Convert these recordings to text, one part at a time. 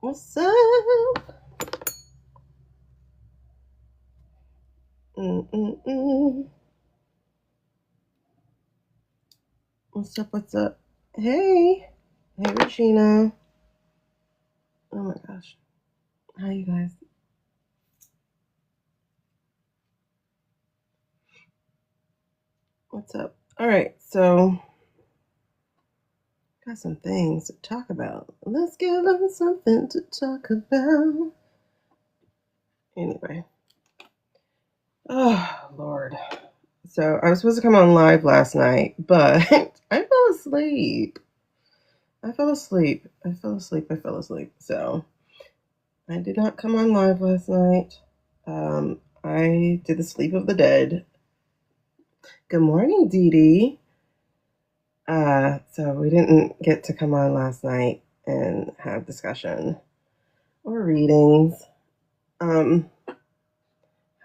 What's up? What's up? What's up? Hey. Hey, Regina. Oh my gosh. How you guys? What's up? All right. So, got some things to talk about. Let's give them something to talk about. Anyway. Oh, Lord. So, I was supposed to come on live last night, but I fell asleep. So, I did not come on live last night. I did the sleep of the dead. Good morning, Dee Dee. So we didn't get to come on last night and have discussion or readings. How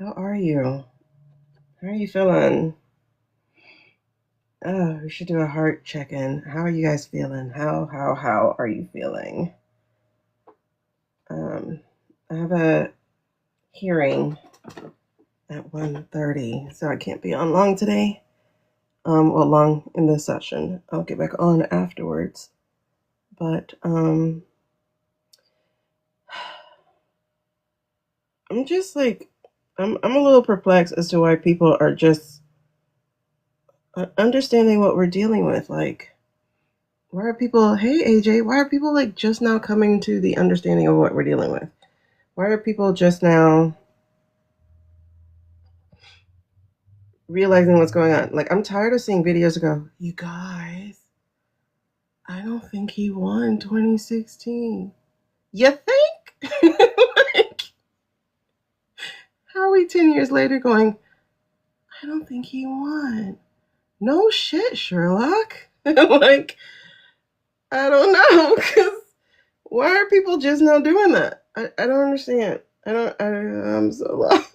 are you? How are you feeling? Oh, we should do a heart check-in. How are you guys feeling? How are you feeling? I have a hearing at 1:30, so I can't be on long today. Long in this session. I'll get back on afterwards. But I'm just like I'm a little perplexed as to why people are just understanding what we're dealing with. Like, why are people? Hey AJ, why are people like just now coming to the understanding of what we're dealing with? Why are people just now realizing what's going on? Like, I'm tired of seeing videos go, you guys, I don't think he won 2016. You think? Like, how are we 10 years later going, I don't think he won? No shit, Sherlock. Like, I don't know, because why are people just now doing that? I don't understand. I'm so lost.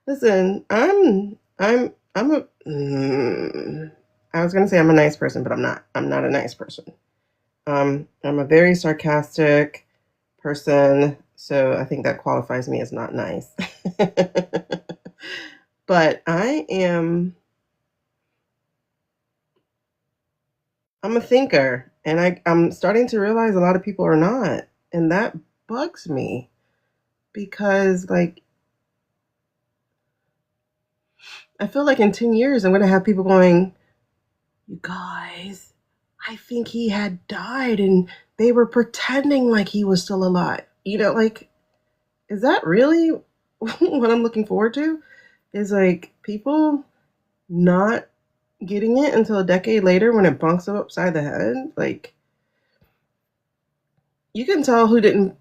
Listen, I was gonna say I'm a nice person, but I'm not. I'm not a nice person. I'm a very sarcastic person, so I think that qualifies me as not nice. But I'm a thinker, and I'm starting to realize a lot of people are not, and that bugs me because, like, I feel like in 10 years I'm going to have people going, you guys, I think he had died and they were pretending like he was still alive. You know, like, is that really what I'm looking forward to? Is like people not getting it until a decade later when it bunks them upside the head? Like, you can tell who didn't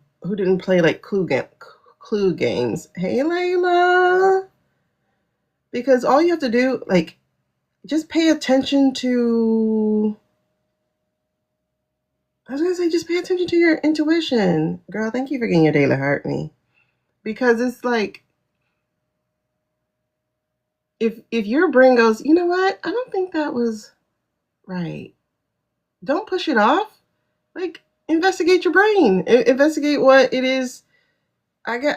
play like clue games. Hey Layla. Because all you have to do, like, just pay attention to I was gonna say, just pay attention to your intuition. Girl, thank you for getting your daily heart me. Because it's like, if your brain goes, you know what, I don't think that was right. Don't push it off. Like, investigate your brain. Investigate what it is. I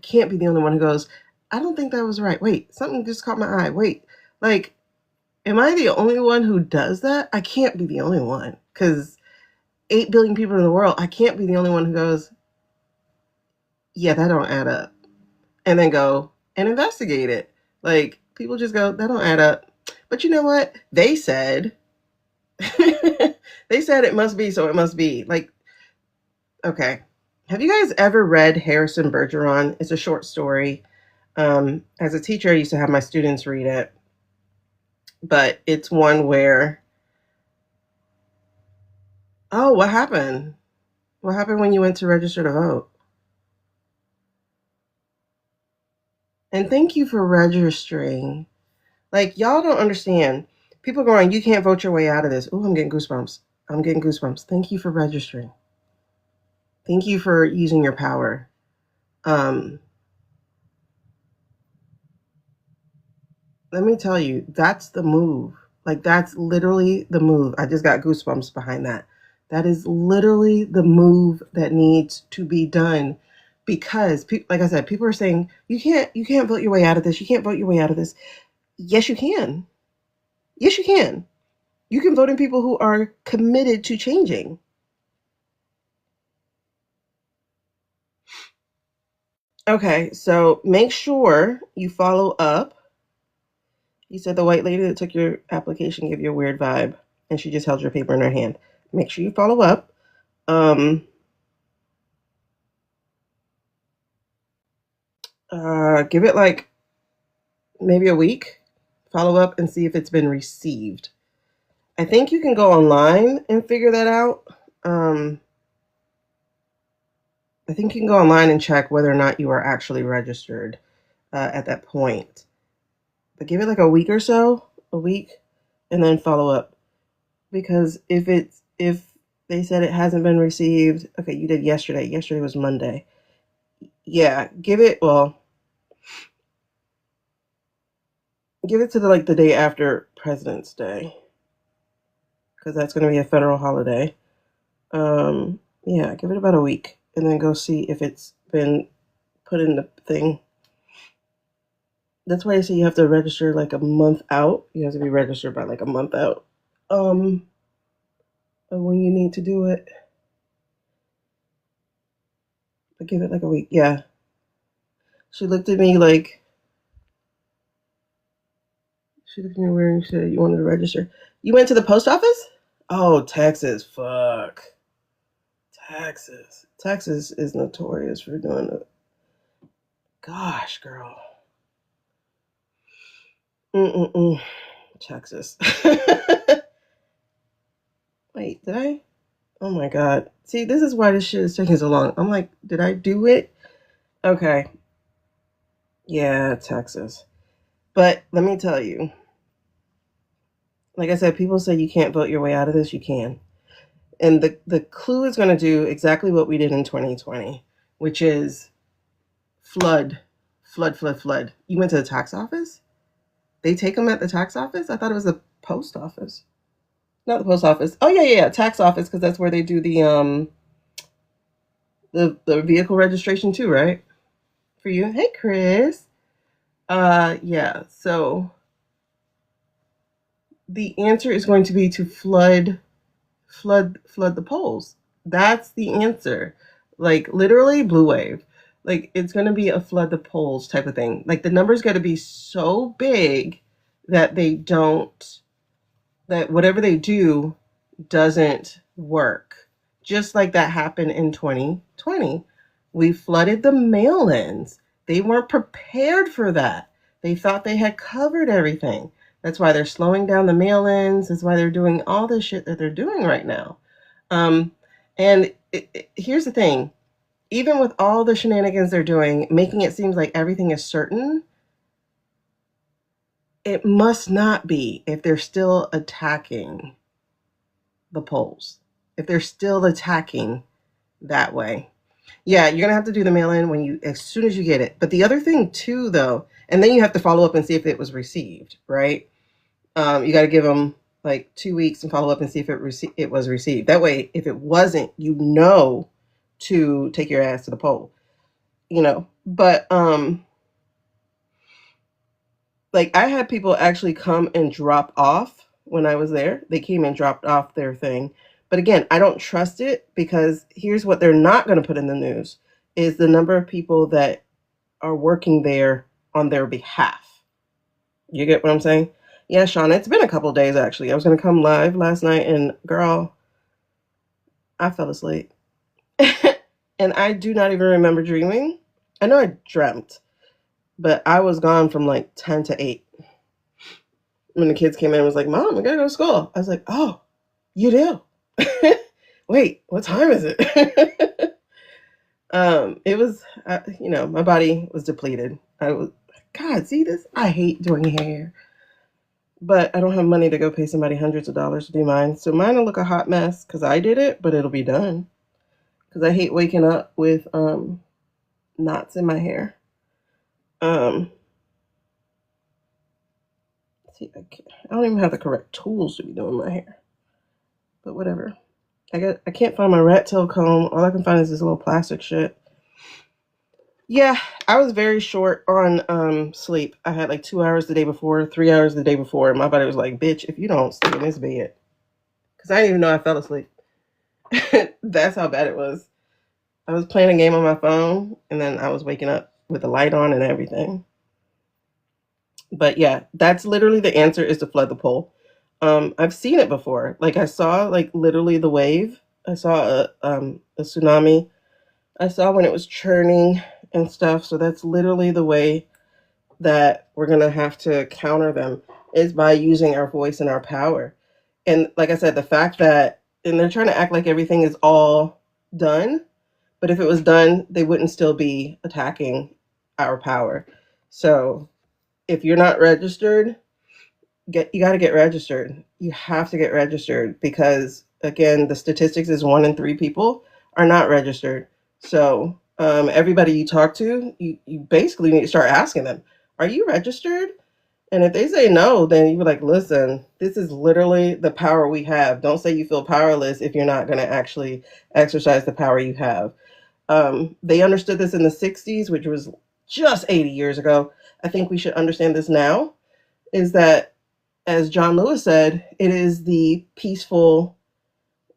can't be the only one who goes, I don't think that was right. Wait, something just caught my eye. Wait, like, am I the only one who does that? I can't be the only one. Because 8 billion people in the world, I can't be the only one who goes, yeah, that don't add up. And then go and investigate it. Like, people just go, that don't add up. But you know what? They said, they said it must be, so it must be. Like, okay. Have you guys ever read Harrison Bergeron? It's a short story. As a teacher, I used to have my students read it. But it's one where, oh, what happened? What happened when you went to register to vote? And thank you for registering. Like, y'all don't understand. People going, you can't vote your way out of this. Oh, I'm getting goosebumps. Thank you for registering. Thank you for using your power. Let me tell you, that's the move. Like, that's literally the move. I just got goosebumps behind that. That is literally the move that needs to be done, because like I said, people are saying you can't vote your way out of this. You can't vote your way out of this. Yes, you can. Yes, you can. You can vote in people who are committed to changing. Okay, so make sure you follow up. You said the white lady that took your application gave you a weird vibe, and she just held your paper in her hand. Make sure you follow up. Give it like maybe a week. Follow up and see if it's been received. I think you can go online and figure that out. I think you can go online and check whether or not you are actually registered at that point. But give it like a week or so, a week, and then follow up. Because if they said it hasn't been received, okay, you did yesterday. Yesterday was Monday. Yeah, give it to the day after President's Day, because that's going to be a federal holiday. Yeah, give it about a week, and then go see if it's been put in the thing. That's why I say you have to register like a month out. You have to be registered by like a month out. When you need to do it. But give it like a week. Yeah. She looked at me weird and she said, you wanted to register. You went to the post office? Oh, Texas. Fuck. Texas. Texas is notorious for doing it. Gosh, girl. Texas. Wait, did I? Oh my God. See, this is why this shit is taking so long. I'm like, did I do it? Okay. Yeah, Texas. But let me tell you, like I said, people say you can't vote your way out of this. You can. And the clue is going to do exactly what we did in 2020, which is flood. You went to the tax office? They take them at the tax office? I thought it was the post office. Not the post office. Oh yeah, tax office, because that's where they do the vehicle registration too, right? For you. Hey, Chris. Yeah. So the answer is going to be to flood the polls. That's the answer. Like literally blue wave. Like it's going to be a flood the polls type of thing. Like the numbers got to be so big that that whatever they do doesn't work. Just like that happened in 2020. We flooded the mail-ins. They weren't prepared for that. They thought they had covered everything. That's why they're slowing down the mail-ins. That's why they're doing all the shit that they're doing right now. And here's the thing. Even with all the shenanigans they're doing, making it seem like everything is certain, it must not be if they're still attacking the polls. If they're still attacking that way. Yeah, you're gonna have to do the mail-in as soon as you get it. But the other thing too, though, and then you have to follow up and see if it was received, right? You got to give them like 2 weeks and follow up and see if it was received. That way, if it wasn't, to take your ass to the poll, But like I had people actually come and drop off when I was there. They came and dropped off their thing. But again, I don't trust it, because here's what they're not going to put in the news is the number of people that are working there on their behalf. You get what I'm saying? Yeah, Shauna, it's been a couple days actually. I was going to come live last night and girl, I fell asleep. And I do not even remember dreaming. I know I dreamt, but I was gone from like 10 to 8. When the kids came in and was like, Mom, we gotta go to school. I was like, oh, you do? Wait, what time is it? It was, my body was depleted. God, see this? I hate doing hair. But I don't have money to go pay somebody hundreds of dollars to do mine. So mine will look a hot mess because I did it, but it'll be done. Because I hate waking up with knots in my hair. See, I don't even have the correct tools to be doing my hair. But whatever. I can't find my rat tail comb. All I can find is this little plastic shit. Yeah, I was very short on sleep. I had like 2 hours the day before, 3 hours the day before, and my body was like, "Bitch, if you don't stay in this bed," because I didn't even know I fell asleep. That's how bad it was. I was playing a game on my phone, and then I was waking up with the light on and everything. But yeah, that's literally the answer, is to flood the pole. I've seen it before. Like I saw like literally the wave. I saw a tsunami. I saw when it was churning and stuff. So that's literally the way that we're gonna have to counter them, is by using our voice and our power. And like I said, the fact that, and they're trying to act like everything is all done, but if it was done, they wouldn't still be attacking our power. So if you're not registered, you got to get registered. You have to get registered, because again, the statistics is 1 in 3 people are not registered. So everybody you talk to, you basically need to start asking them, are you registered? And if they say no, then you be like, listen, this is literally the power we have. Don't say you feel powerless if you're not going to actually exercise the power you have. They understood this in the 60s, which was just 80 years ago. I think we should understand this now, is that, as John Lewis said, it is the peaceful,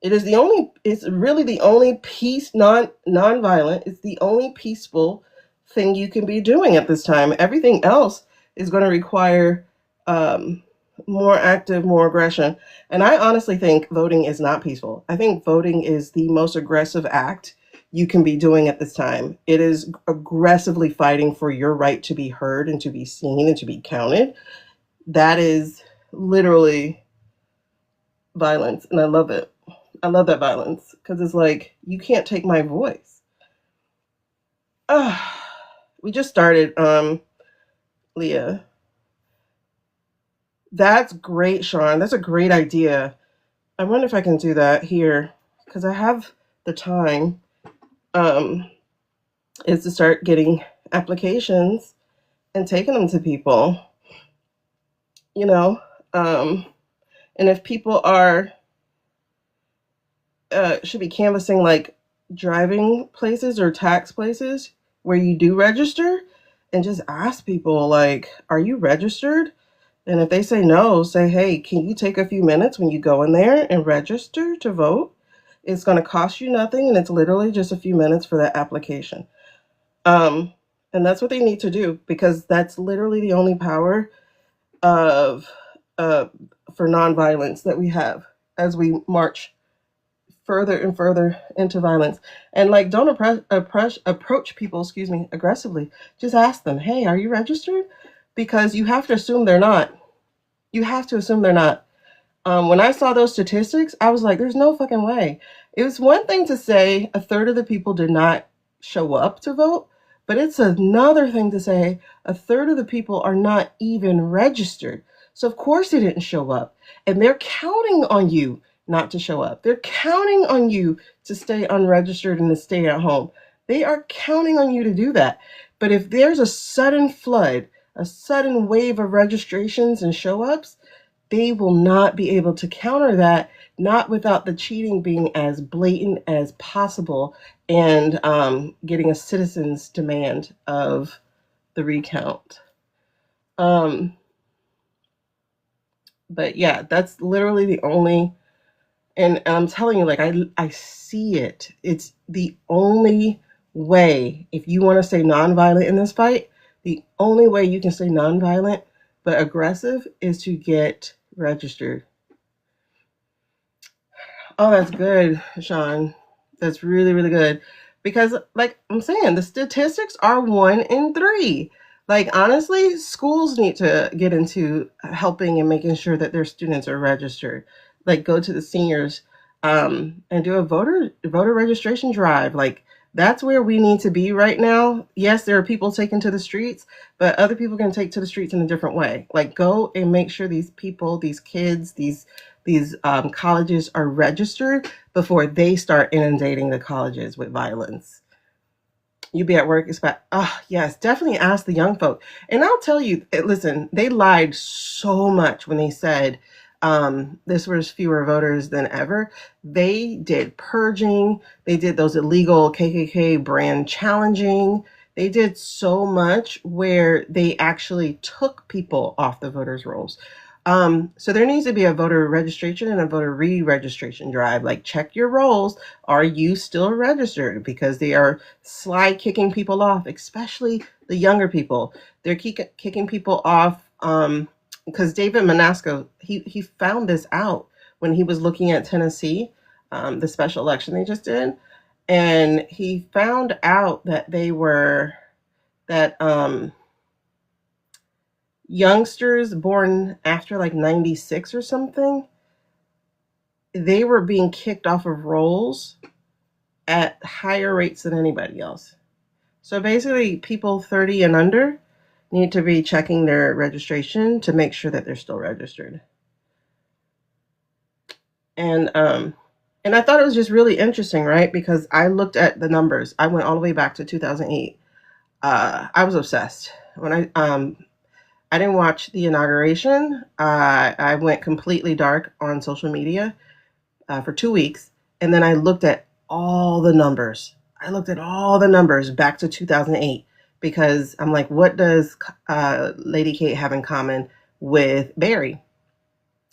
it's really the only non-violent, it's the only peaceful thing you can be doing at this time. Everything else is going to require more active, more aggression. And I honestly think voting is not peaceful. I think voting is the most aggressive act you can be doing at this time. It is aggressively fighting for your right to be heard and to be seen and to be counted. That is literally violence, and I love it. I love that violence, because it's like, you can't take my voice. We just started, Leah. That's great, Sean. That's a great idea. I wonder if I can do that here, because I have the time. Is to start getting applications and taking them to people. You know, and if people are should be canvassing like driving places or tax places where you do register, and just ask people like, are you registered? And if they say no, say, hey, can you take a few minutes when you go in there and register to vote? It's going to cost you nothing, and it's literally just a few minutes for that application. And that's what they need to do, because that's literally the only power of for nonviolence that we have as we march further and further into violence. And like, don't approach people, aggressively. Just ask them, hey, are you registered? Because you have to assume they're not. You have to assume they're not. When I saw those statistics, I was like, there's no fucking way. It was one thing to say a third of the people did not show up to vote, but it's another thing to say a third of the people are not even registered. So of course they didn't show up. And they're counting on you not to show up. They're counting on you to stay unregistered and to stay at home. They are counting on you to do that. But if there's a sudden flood, a sudden wave of registrations and show-ups, they will not be able to counter that, not without the cheating being as blatant as possible, and getting a citizen's demand of the recount. But yeah, that's literally the only, and I'm telling you, like, I see it. It's the only way, if you want to stay nonviolent in this fight, the only way you can stay nonviolent but aggressive is to get registered. Oh, that's good, Sean. That's really, really good. Because, like I'm saying, the statistics are 1 in 3. Like, honestly, schools need to get into helping and making sure that their students are registered. Like, go to the seniors and do a voter registration drive. Like, that's where we need to be right now. Yes, there are people taking to the streets, but other people can take to the streets in a different way. Like, go and make sure these people, these kids, these colleges are registered before they start inundating the colleges with violence. You be at work, expect, yes, definitely ask the young folk. And I'll tell you, listen, they lied so much when they said this was fewer voters than ever. They did purging. They did those illegal KKK brand challenging. They did so much where they actually took people off the voters' rolls. So there needs to be a voter registration and a voter re-registration drive. Like, check your rolls. Are you still registered? Because they are slide kicking people off, especially the younger people. They're kicking people off. Because David Manasco, he found this out when he was looking at Tennessee, the special election they just did, and he found out that youngsters born after like 96 or something, they were being kicked off of rolls at higher rates than anybody else. So basically, people 30 and under need to be checking their registration to make sure that they're still registered. And I thought it was just really interesting, right? Because I looked at the numbers. I went all the way back to 2008. I was obsessed when I didn't watch the inauguration. I went completely dark on social media for 2 weeks, and then I looked at all the numbers. I looked at all the numbers back to 2008 because I'm like, what does Lady Kate have in common with Barry?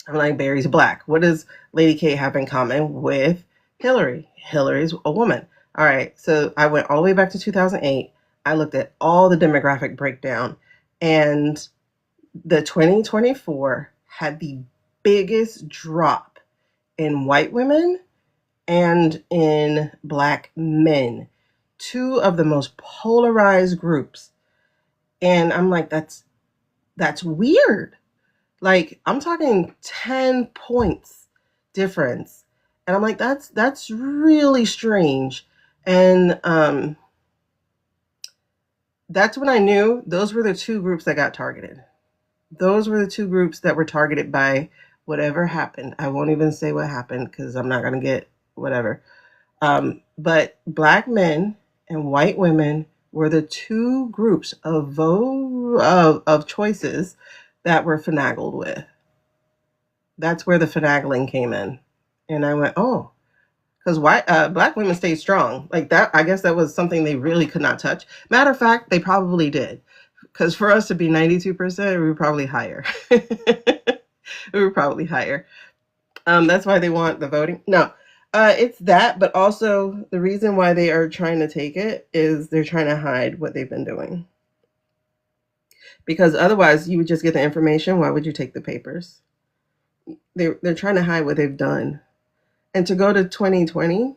I'm like, Barry's black. What does Lady Kate have in common with Hillary? Hillary's a woman. All right, so I went all the way back to 2008. I looked at all the demographic breakdown, and the 2024 had the biggest drop in white women and in black men, two of the most polarized groups. And I'm like, that's weird. Like, I'm talking 10 points difference. And I'm like, that's really strange. And that's when I knew those were the two groups that got targeted. Those were the two groups that were targeted by whatever happened. I won't even say what happened because I'm not going to get whatever. But black men and white women were the two groups of choices that were finagled with. That's where the finagling came in. And I went, oh, because black women stayed strong. Like that, I guess that was something they really could not touch. Matter of fact, they probably did. Because for us to be 92%, we were probably higher. We were probably higher. That's why they want the voting. No, it's that, but also the reason why they are trying to take it is they're trying to hide what they've been doing. Because otherwise, you would just get the information. Why would you take the papers? They're trying to hide what they've done. And to go to 2020,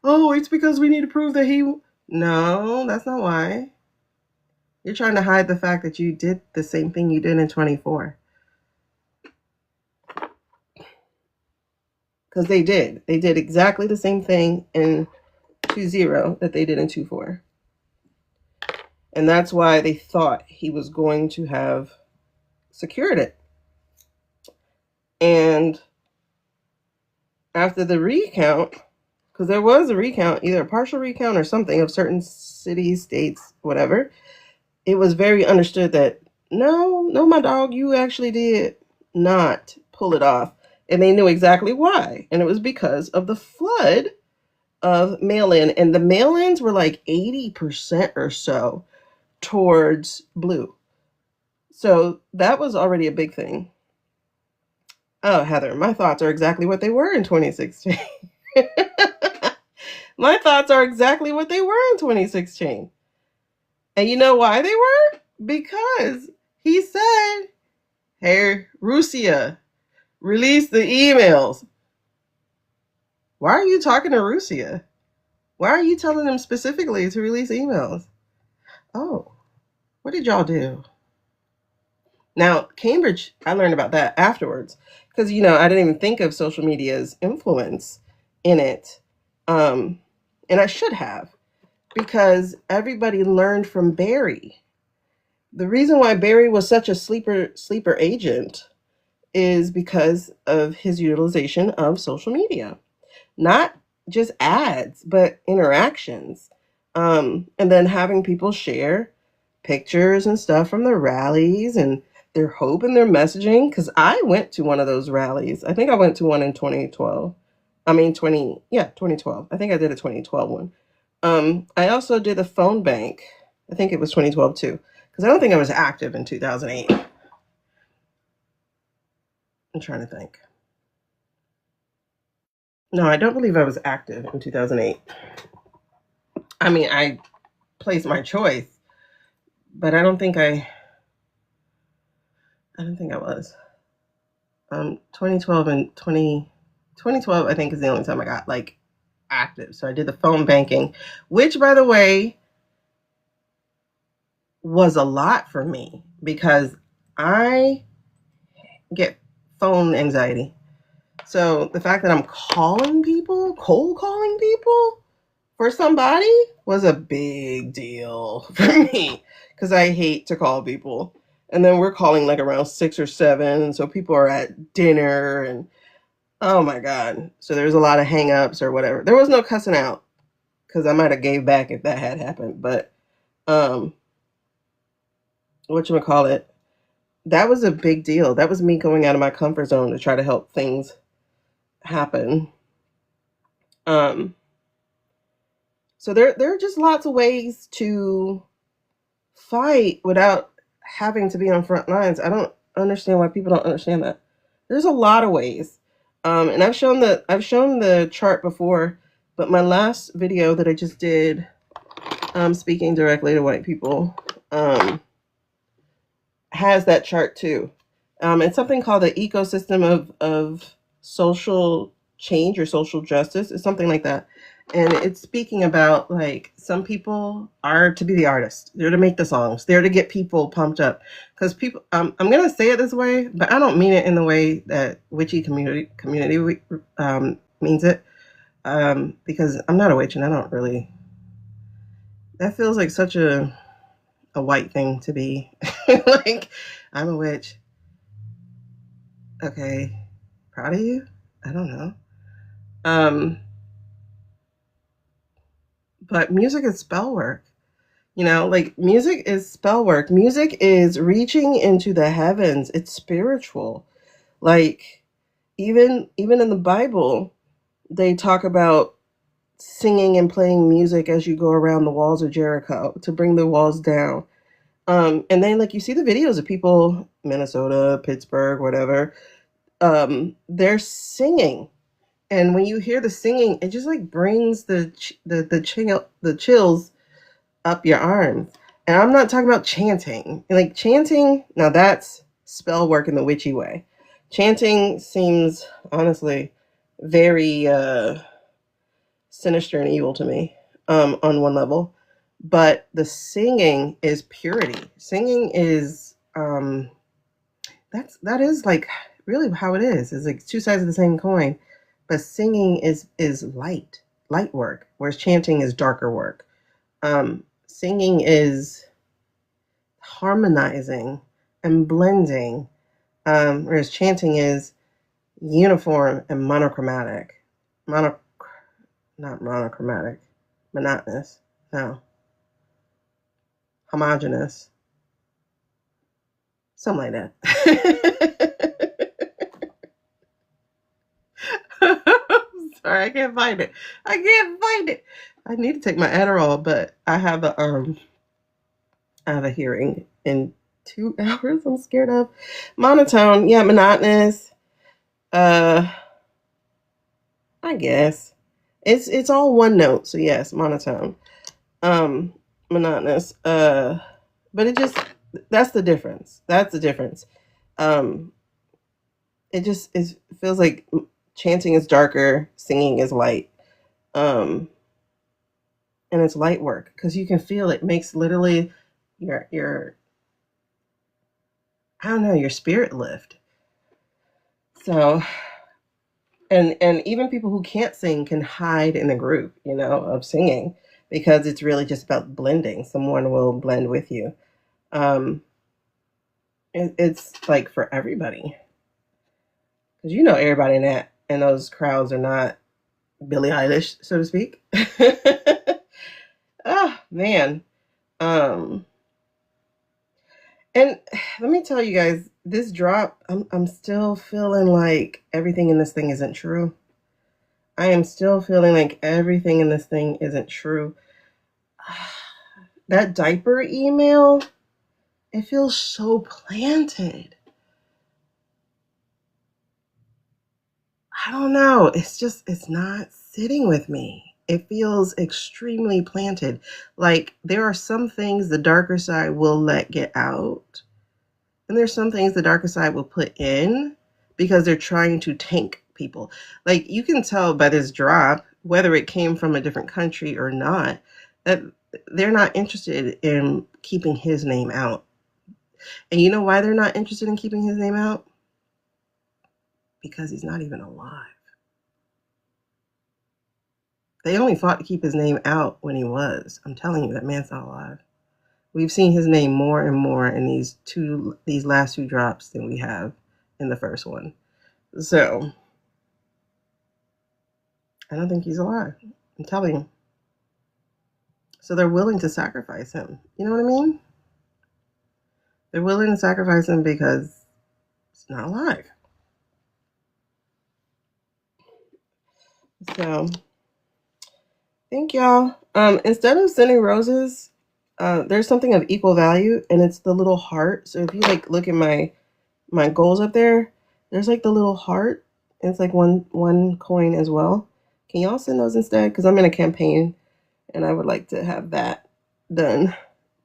oh, it's because we need to prove that he... No, that's not why. You're trying to hide the fact that you did the same thing you did in 24. Because they did. They did exactly the same thing in 2-0 that they did in 2-4. And that's why they thought he was going to have secured it. And after the recount, because there was a recount, either a partial recount or something of certain cities, states, whatever, it was very understood that, no, my dog, you actually did not pull it off. And they knew exactly why. And it was because of the flood of mail-in. And the mail-ins were like 80% or so towards blue. So that was already a big thing. Oh, Heather, my thoughts are exactly what they were in 2016. My thoughts are exactly what they were in 2016. And you know why they were? Because he said, hey, Russia, release the emails. Why are you talking to Russia? Why are you telling them specifically to release emails? Oh, what did y'all do? Now, Cambridge, I learned about that afterwards because, I didn't even think of social media's influence in it. And I should have, because everybody learned from Barry. The reason why Barry was such a sleeper agent is because of his utilization of social media. Not just ads, but interactions. And then having people share pictures and stuff from the rallies and their hope and their messaging, because I went to one of those rallies. I think I went to one in 2012. I mean 2012. I think I did a 2012 one. I also did a phone bank. I think it was 2012 too, because I don't think I was active in 2008. I'm trying to think. No, I don't believe I was active in 2008. I mean, I placed my choice, but I don't think I was. 2012 and 2012, I think, is the only time I got like active. So I did the phone banking, which, by the way, was a lot for me because I get phone anxiety. So the fact that I'm calling people, cold calling people for somebody was a big deal for me because I hate to call people. And then we're calling like around 6 or 7. So people are at dinner and oh my God. So there's a lot of hangups or whatever. There was no cussing out because I might have gave back if that had happened. But um, whatchamacallit, that was a big deal. That was me going out of my comfort zone to try to help things happen. Um, so there are just lots of ways to fight without having to be on front lines. I don't understand why people don't understand that. There's a lot of ways. And I've shown the chart before, but my last video that I just did, speaking directly to white people, has that chart too. It's something called the ecosystem of social change or social justice. It's something like that. And it's speaking about like some people are to be the artist. They're to make the songs. They're to get people pumped up. Because people, I'm gonna say it this way, but I don't mean it in the way that witchy community means it. Because I'm not a witch and I don't really. That feels like such a white thing to be. Like I'm a witch. Okay, proud of you. I don't know. Um, but music is spell work. Like music is spell work. Music is reaching into the heavens. It's spiritual. Like even in the Bible, they talk about singing and playing music as you go around the walls of Jericho to bring the walls down. And then like you see the videos of people, Minnesota, Pittsburgh, whatever, they're singing. And when you hear the singing, it just like brings the chills up your arms. And I'm not talking about chanting. Like chanting, now that's spell work in the witchy way. Chanting seems honestly very sinister and evil to me, on one level. But the singing is purity. Singing is that is like really how it is. It's like two sides of the same coin. But singing is light work, whereas chanting is darker work. Singing is harmonizing and blending, whereas chanting is uniform and monochromatic. Mono, not monochromatic, monotonous. No, homogeneous, something like that. Sorry, I can't find it. I can't find it. I need to take my Adderall, but I have a hearing in 2 hours. I'm scared of monotone. Yeah, monotonous. I guess it's all one note. So yes, monotone. Monotonous. But that's the difference. That's the difference. Um, it feels like chanting is darker, singing is light. Um, and it's light work because you can feel it makes literally your I don't know, your spirit lift. So and even people who can't sing can hide in a group, of singing because it's really just about blending. Someone will blend with you. Um, it's like for everybody because everybody in those crowds are not Billie Eilish, so to speak. Oh man. Um, And let me tell you guys, this drop, I'm still feeling like everything in this thing isn't true. I am still feeling like everything in this thing isn't true. That diaper email, it feels so planted. I don't know. It's not sitting with me. It feels extremely planted. Like there are some things the darker side will let get out, and there's some things the darker side will put in because they're trying to tank people. Like you can tell by this drop, whether it came from a different country or not, that they're not interested in keeping his name out. And you know why they're not interested in keeping his name out? Because he's not even alive. They only fought to keep his name out when he was. I'm telling you, that man's not alive. We've seen his name more and more in these last two drops than we have in the first one. So I don't think he's alive. I'm telling you. So they're willing to sacrifice him. You know what I mean? They're willing to sacrifice him because he's not alive. So thank y'all. Instead of sending roses, there's something of equal value, and it's the little heart. So if you like look at my goals up there, there's like the little heart. It's like one coin as well. Can y'all send those instead? Because I'm in a campaign and I would like to have that done.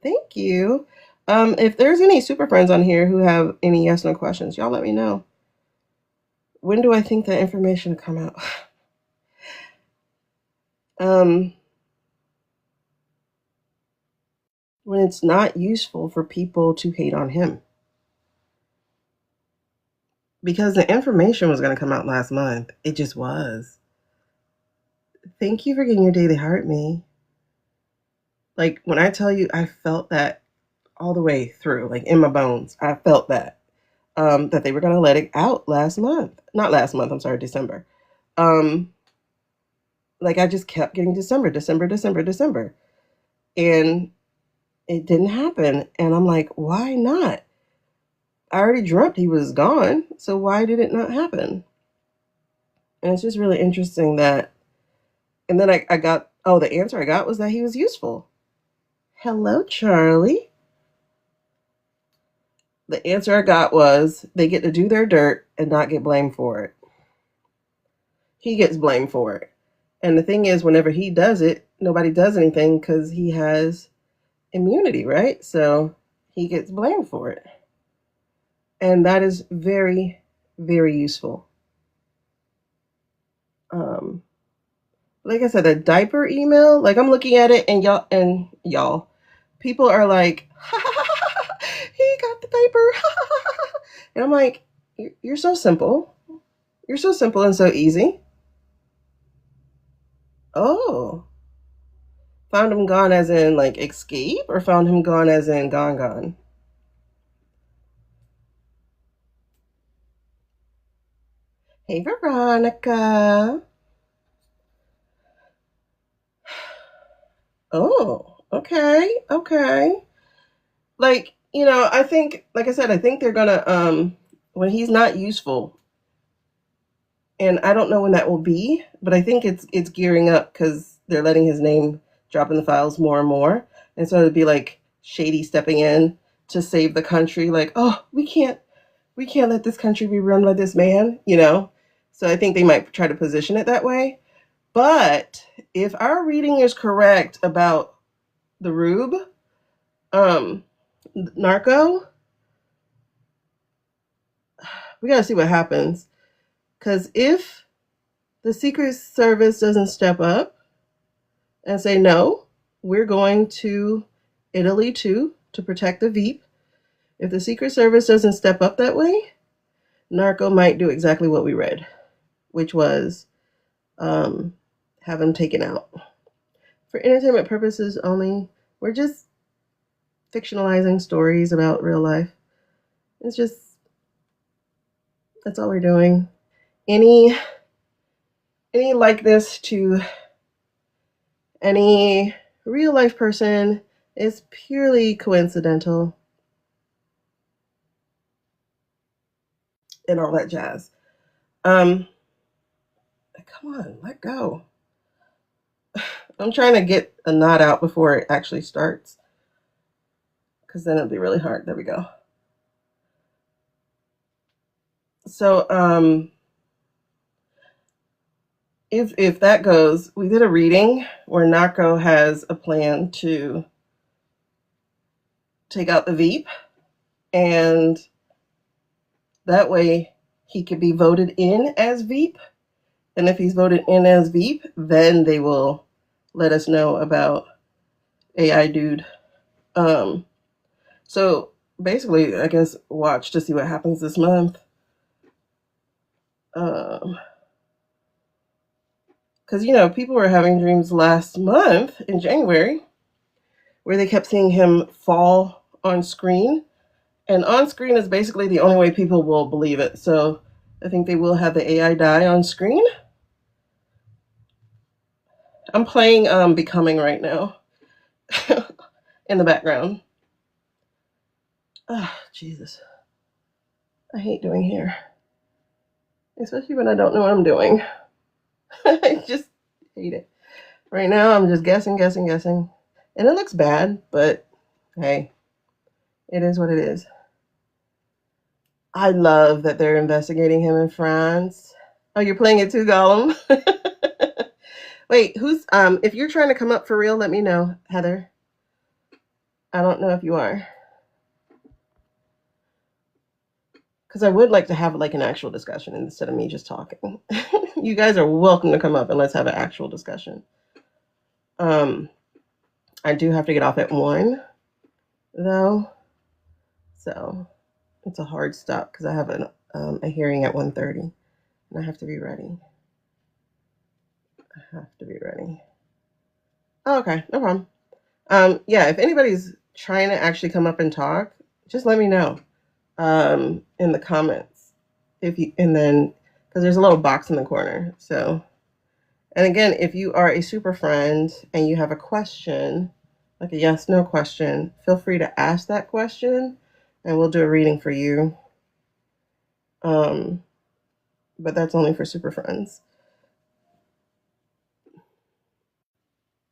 Thank you. If there's any super friends on here who have any yes no questions, y'all let me know. When do I think that information will come out? When it's not useful for people to hate on him. Because the information was going to come out last month. It just was. Thank you for getting your daily heart, me. Like when I tell you I felt that all the way through, like in my bones, I felt that. That they were going to let it out last month. Not last month, I'm sorry, December. Like I just kept getting December. And it didn't happen. And I'm like, why not? I already dreamt he was gone. So why did it not happen? And it's just really interesting that. And then I got, the answer I got was that he was useful. Hello, Charlie. The answer I got was they get to do their dirt and not get blamed for it. He gets blamed for it. And the thing is, whenever he does it, nobody does anything because he has immunity, right? So he gets blamed for it. And that is very, very useful. Like I said, the diaper email, like I'm looking at it and y'all, people are like, he got the diaper. And I'm like, you're so simple. You're so simple and so easy. Oh. Found him gone as in like escape or found him gone as in gone? Hey, Veronica. Oh, okay. Like, I think, like I said, I think they're gonna, when he's not useful, and I don't know when that will be, but I think it's gearing up because they're letting his name drop in the files more and more. And so it'd be like Shady stepping in to save the country, like, oh, we can't let this country be run by this man, So I think they might try to position it that way. But if our reading is correct about the Rube, narco, we gotta see what happens. Because if the Secret Service doesn't step up and say, no, we're going to Italy too to protect the Veep. If the Secret Service doesn't step up that way, narco might do exactly what we read, which was have him taken out. For entertainment purposes only, we're just fictionalizing stories about real life. That's all we're doing. Any likeness to any real life person is purely coincidental. and all that jazz. Come on, let go. I'm trying to get a knot out before it actually starts, because then it'll be really hard. There we go. So if that goes, we did a reading where Narco has a plan to take out the Veep, and that way he could be voted in as Veep. And if he's voted in as Veep, then they will let us know about AI Dude. So basically, I guess watch to see what happens this month. Because, people were having dreams last month in January where they kept seeing him fall on screen. And on screen is basically the only way people will believe it. So I think they will have the AI die on screen. I'm playing Becoming right now in the background. Oh, Jesus. I hate doing hair. Especially when I don't know what I'm doing. I just hate it. Right now, I'm just guessing. And it looks bad, but hey, it is what it is. I love that they're investigating him in France. Oh, you're playing it too, Gollum? Wait, if you're trying to come up for real, let me know, Heather. I don't know if you are. Because I would like to have like an actual discussion instead of me just talking. You guys are welcome to come up and let's have an actual discussion. I do have to get off at 1, though. So it's a hard stop because I have a hearing at 1:30 and I have to be ready. Oh, okay, no problem. Yeah, if anybody's trying to actually come up and talk, just let me know in the comments. And then because there's a little box in the corner. So, and again, if you are a super friend and you have a question, like a yes/no question, feel free to ask that question, and we'll do a reading for you. But that's only for super friends.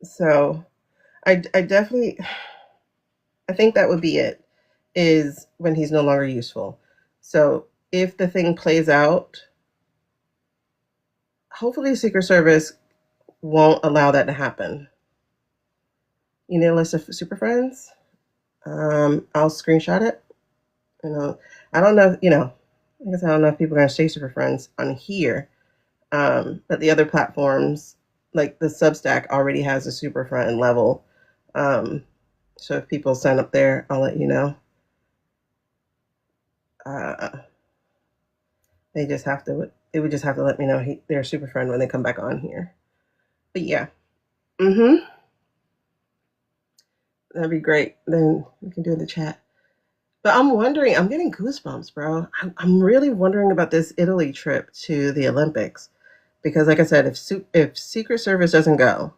So I definitely, I think that would be it, is when he's no longer useful. So if the thing plays out, hopefully the Secret Service won't allow that to happen. You need a list of super friends? I'll screenshot it. I don't know, I guess I don't know if people are going to stay super friends on here. But the other platforms, like the Substack, already has a super friend level. So if people sign up there, I'll let you know. They would just have to let me know they're a super friend when they come back on here. But yeah. That'd be great. Then we can do it in the chat. But I'm getting goosebumps, bro. I'm really wondering about this Italy trip to the Olympics. Because like I said, if Secret Service doesn't go,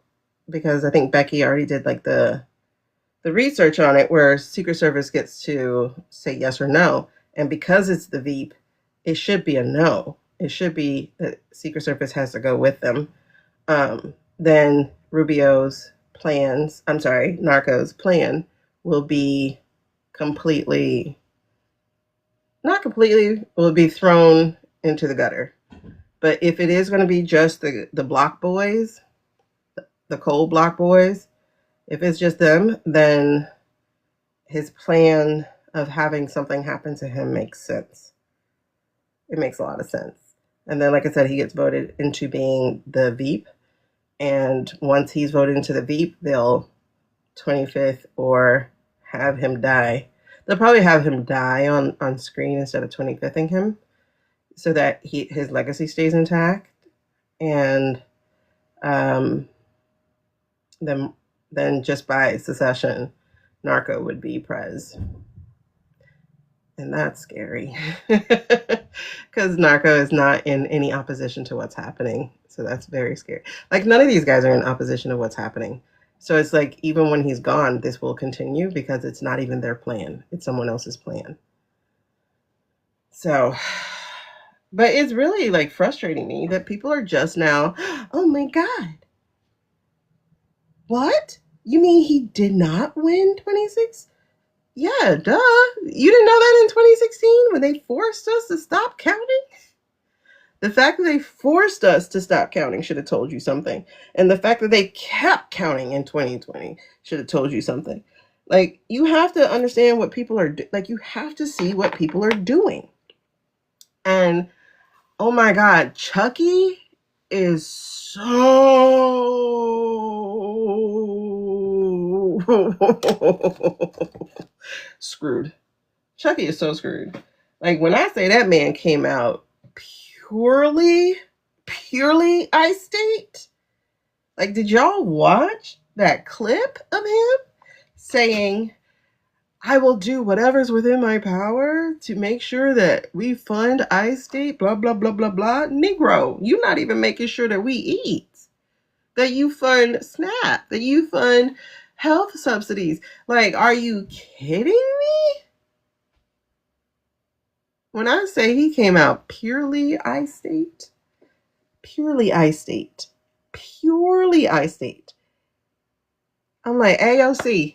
because I think Becky already did like the research on it where Secret Service gets to say yes or no. And because it's the Veep, it should be a no. It should be that Secret Service has to go with them. Then Narco's plan will be will be thrown into the gutter. But if it is going to be just the block boys, the cold block boys, if it's just them, then his plan of having something happen to him makes sense. It makes a lot of sense. And then, like I said, he gets voted into being the Veep. And once he's voted into the Veep, they'll 25th or have him die. They'll probably have him die on screen instead of 25ing him so that his legacy stays intact. And then just by secession, Narco would be Prez. And that's scary because Narco is not in any opposition to what's happening. So that's very scary. Like none of these guys are in opposition to what's happening. So it's like even when he's gone, this will continue because it's not even their plan. It's someone else's plan. So But it's really like frustrating me that people are just now, oh my God, what? You mean he did not win 26? Yeah, duh. You didn't know that in 2016 when they forced us to stop counting? The fact that they forced us to stop counting should have told you something. And the fact that they kept counting in 2020 should have told you something. Like, you have to understand what people are like, you have to see what people are doing. And oh my God, Chucky is so screwed. Chucky is so screwed. Like, when I say that man came out purely ice state, like, did y'all watch that clip of him saying, I will do whatever's within my power to make sure that we fund iState, blah, blah, blah, blah, blah. Negro, you're not even making sure that we eat, that you fund SNAP, that you fund health subsidies. Like, are you kidding me? When I say he came out purely iState, purely iState, purely iState, I'm like, AOC,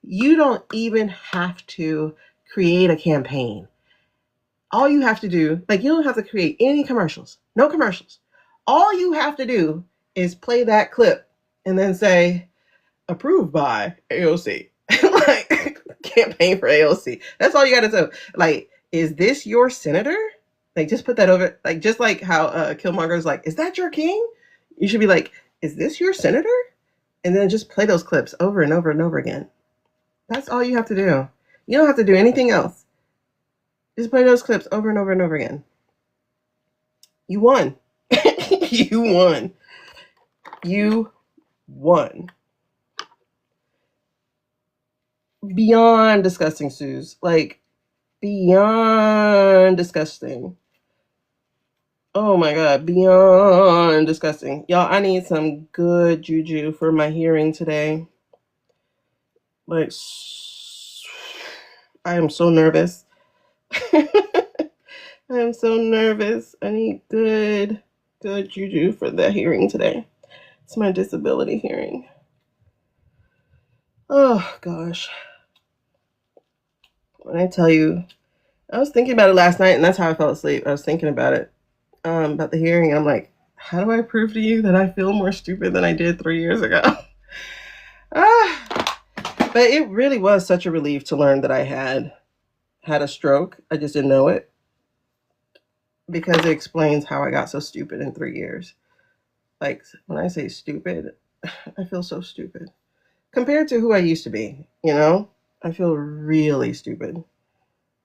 you don't even have to create a campaign. All you have to do, like, you don't have to create any commercials, no commercials. All you have to do is play that clip and then say, approved by AOC. Like, campaign for AOC. That's all you got to do. Like, is this your senator? Like, just put that over, like, just like how Killmonger's like, is that your king? You should be like, is this your senator? And then just play those clips over and over and over again. That's all you have to do. You don't have to do anything else. Just play those clips over and over and over again. You won. You won. You won. Beyond disgusting, Suze. Like, beyond disgusting. Oh my God, beyond disgusting. Y'all, I need some good juju for my hearing today. Like, I am so nervous. I am so nervous. I need good juju for the hearing today. It's my disability hearing. Oh gosh. When I tell you, I was thinking about it last night, and that's how I fell asleep. I was thinking about it, about the hearing. I'm like, how do I prove to you that I feel more stupid than I did 3 years ago? But it really was such a relief to learn that I had a stroke. I just didn't know it, because it explains how I got so stupid in 3 years. Like, when I say stupid, I feel so stupid compared to who I used to be, you know? I feel really stupid.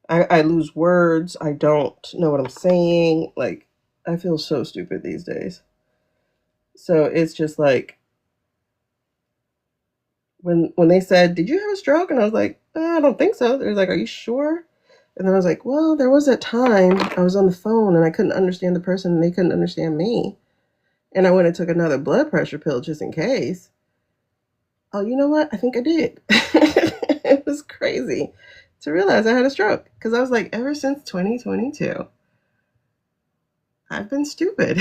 I lose words. I don't know what I'm saying. Like, I feel so stupid these days. So it's just like, when they said, did you have a stroke? And I was like, I don't think so. They're like, are you sure? And then I was like, well, there was that time I was on the phone and I couldn't understand the person and they couldn't understand me. And I went and took another blood pressure pill just in case. Oh, you know what? I think I did. It was crazy to realize I had a stroke, because I was like, ever since 2022, I've been stupid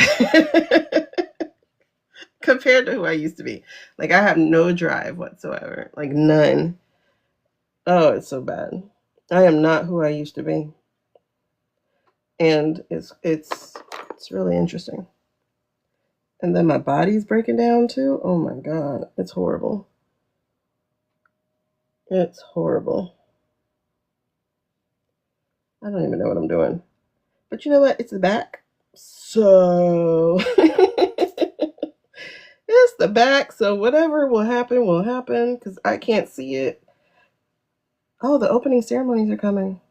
compared to who I used to be. Like, I have no drive whatsoever, like none. Oh, it's so bad. I am not who I used to be, and it's really interesting. And then my body's breaking down too. Oh my God, it's horrible. It's horrible. I don't even know what I'm doing. But you know what? It's the back. So it's the back. So whatever will happen, because I can't see it. Oh, the opening ceremonies are coming.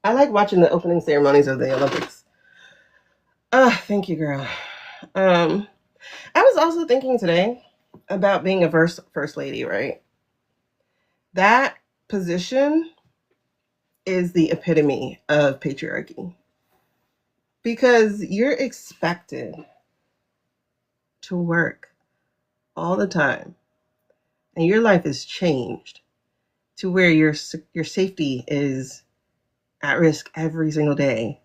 I like watching the opening ceremonies of the Olympics. Thank you, girl. I was also thinking today about being a first lady, right? That position is the epitome of patriarchy, because you're expected to work all the time, and your life is changed to where your safety is at risk every single day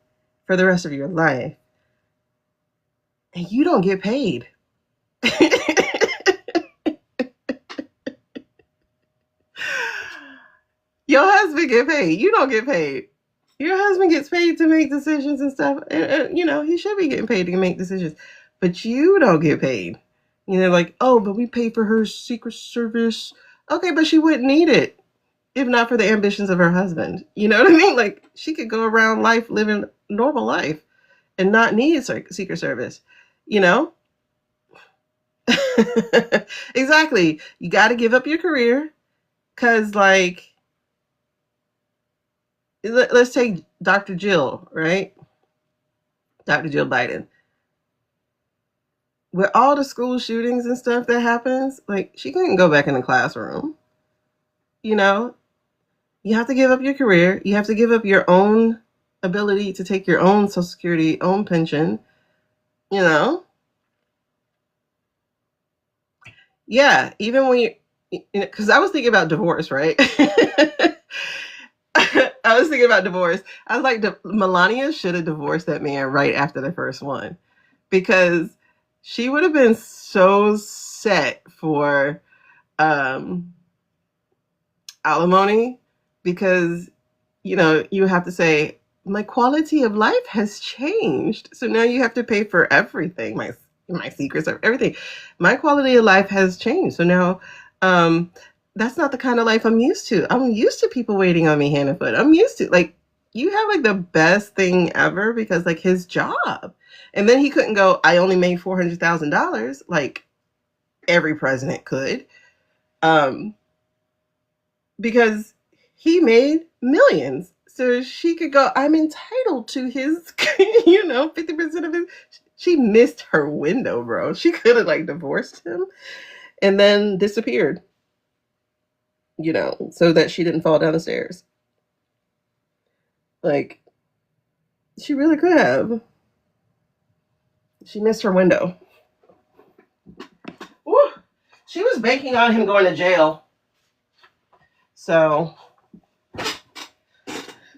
for the rest of your life, and you don't get paid. Your husband get paid. You don't get paid. Your husband gets paid to make decisions and stuff. And he should be getting paid to make decisions. But you don't get paid. Like, oh, but we pay for her Secret Service. Okay, but she wouldn't need it if not for the ambitions of her husband. You know what I mean? Like, she could go around life living normal life and not need Secret Service. Exactly. You got to give up your career because, like, let's take Dr. Jill, right? Dr. Jill Biden. With all the school shootings and stuff that happens, like, she couldn't go back in the classroom. You have to give up your career. You have to give up your own ability to take your own Social Security, own pension. Yeah, even when because I was thinking about divorce, right? I was thinking about divorce. I was like, Melania should have divorced that man right after the first one, because she would have been so set for alimony, because you have to say, my quality of life has changed, so now you have to pay for everything, my secrets of everything. My quality of life has changed, so now that's not the kind of life I'm used to. I'm used to people waiting on me hand and foot. I'm used to, like, you have like the best thing ever, because like his job, and then he couldn't go, I only made $400,000 like every president could, because he made millions. So she could go, I'm entitled to his 50% of his. She missed her window, bro. She could have like divorced him and then disappeared, so that she didn't fall down the stairs. Like, she really could have. She missed her window. Ooh, she was banking on him going to jail. So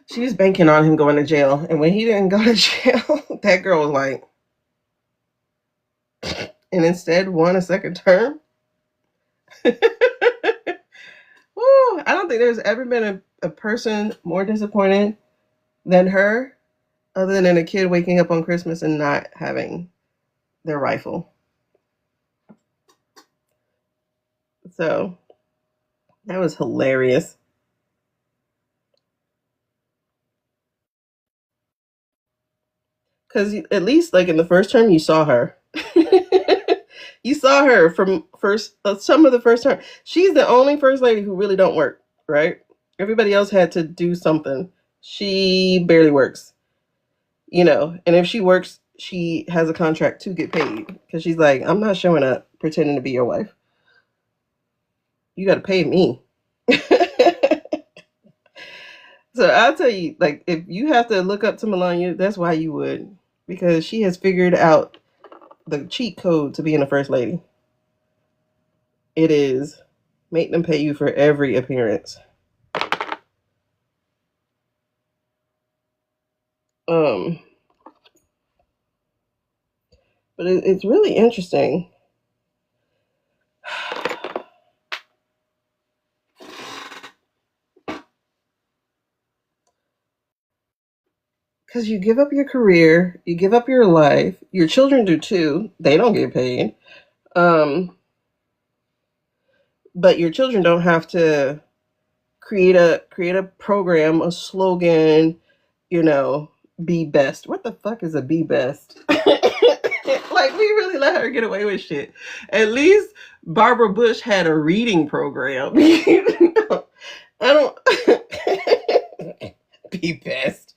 she was banking on him going to jail. And when he didn't go to jail, that girl was like, and instead won a second term. Ooh, I don't think there's ever been a person more disappointed than her, other than a kid waking up on Christmas and not having their rifle. So that was hilarious. Because at least, like, in the first term, you saw her. You saw her from some of the first term. She's the only first lady who really don't work, right? Everybody else had to do something. She barely works, and if she works, she has a contract to get paid, because she's like, I'm not showing up pretending to be your wife. You got to pay me. So I'll tell you, like, if you have to look up to Melania, that's why you would, because she has figured out the cheat code to being a first lady. It is make them pay you for every appearance. But it's really interesting. Because you give up your career, you give up your life. Your children do too. They don't get paid. But your children don't have to create a program, a slogan, be best. What the fuck is a be best? Like, we really let her get away with shit. At least Barbara Bush had a reading program. I don't be best.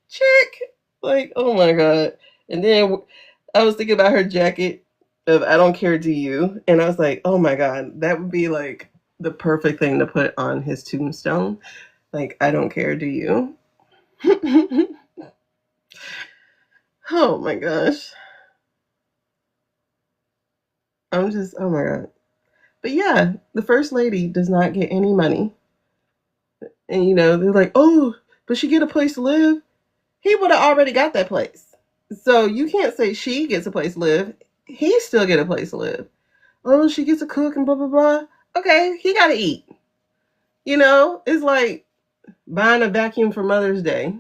Check. Like, oh my God. And then I was thinking about her jacket of I don't care, do you? And I was like, oh my God, that would be like the perfect thing to put on his tombstone. Like, I don't care, do you? Oh my gosh. I'm just, oh my God. But yeah, the first lady does not get any money. And they're like, oh, but she get a place to live. he would have already got that place. So you can't say she gets a place to live. He still get a place to live. Oh, she gets to cook and blah blah blah. Okay, he got to eat. It's like buying a vacuum for Mother's Day.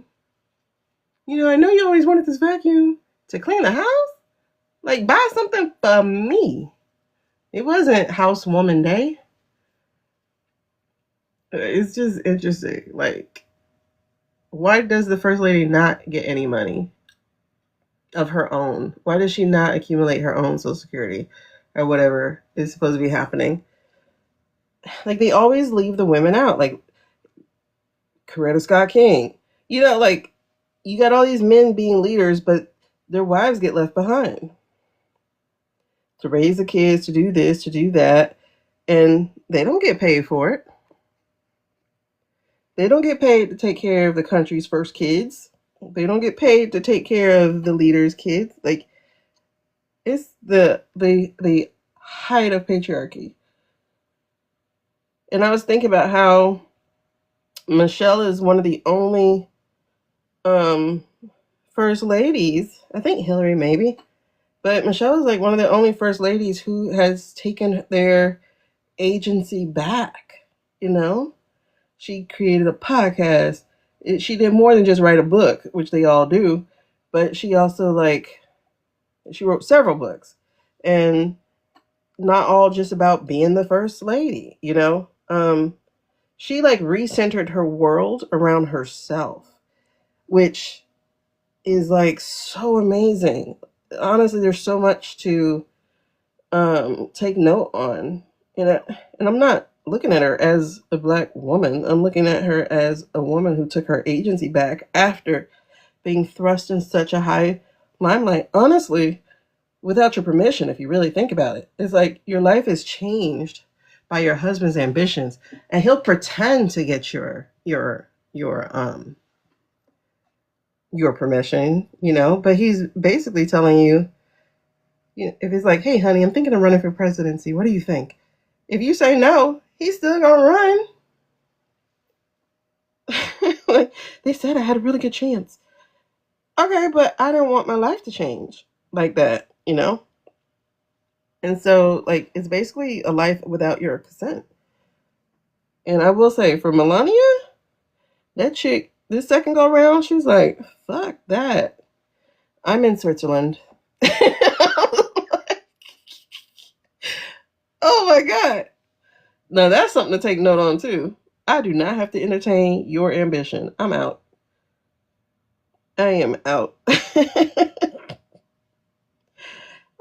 I know you always wanted this vacuum to clean the house. Like, buy something for me. It wasn't housewoman day. It's just interesting. Like, why does the first lady not get any money of her own? Why does she not accumulate her own Social Security or whatever is supposed to be happening? Like, they always leave the women out. Like, Coretta Scott King. Like, you got all these men being leaders, but their wives get left behind to raise the kids, to do this, to do that, and they don't get paid for it. They don't get paid to take care of the country's first kids. They don't get paid to take care of the leaders' kids. Like, it's the height of patriarchy. And I was thinking about how Michelle is one of the only first ladies. I think Hillary maybe, but Michelle is like one of the only first ladies who has taken their agency back. She created a podcast. She did more than just write a book, which they all do, but she also she wrote several books, and not all just about being the first lady. She recentered her world around herself, which is so amazing. Honestly, there's so much to take note on, and I'm not looking at her as a Black woman. I'm looking at her as a woman who took her agency back after being thrust in such a high limelight. Honestly, without your permission, if you really think about it, it's like your life is changed by your husband's ambitions, and he'll pretend to get your permission, but he's basically telling you, if he's like, hey, honey, I'm thinking of running for presidency. What do you think? If you say no, he's still gonna run. Like, they said I had a really good chance. Okay, but I don't want my life to change like that, And so, it's basically a life without your consent. And I will say, for Melania, that chick, this second go around, she's like, fuck that. I'm in Switzerland. Oh my God. Now that's something to take note on too. I do not have to entertain your ambition. I'm out. I am out.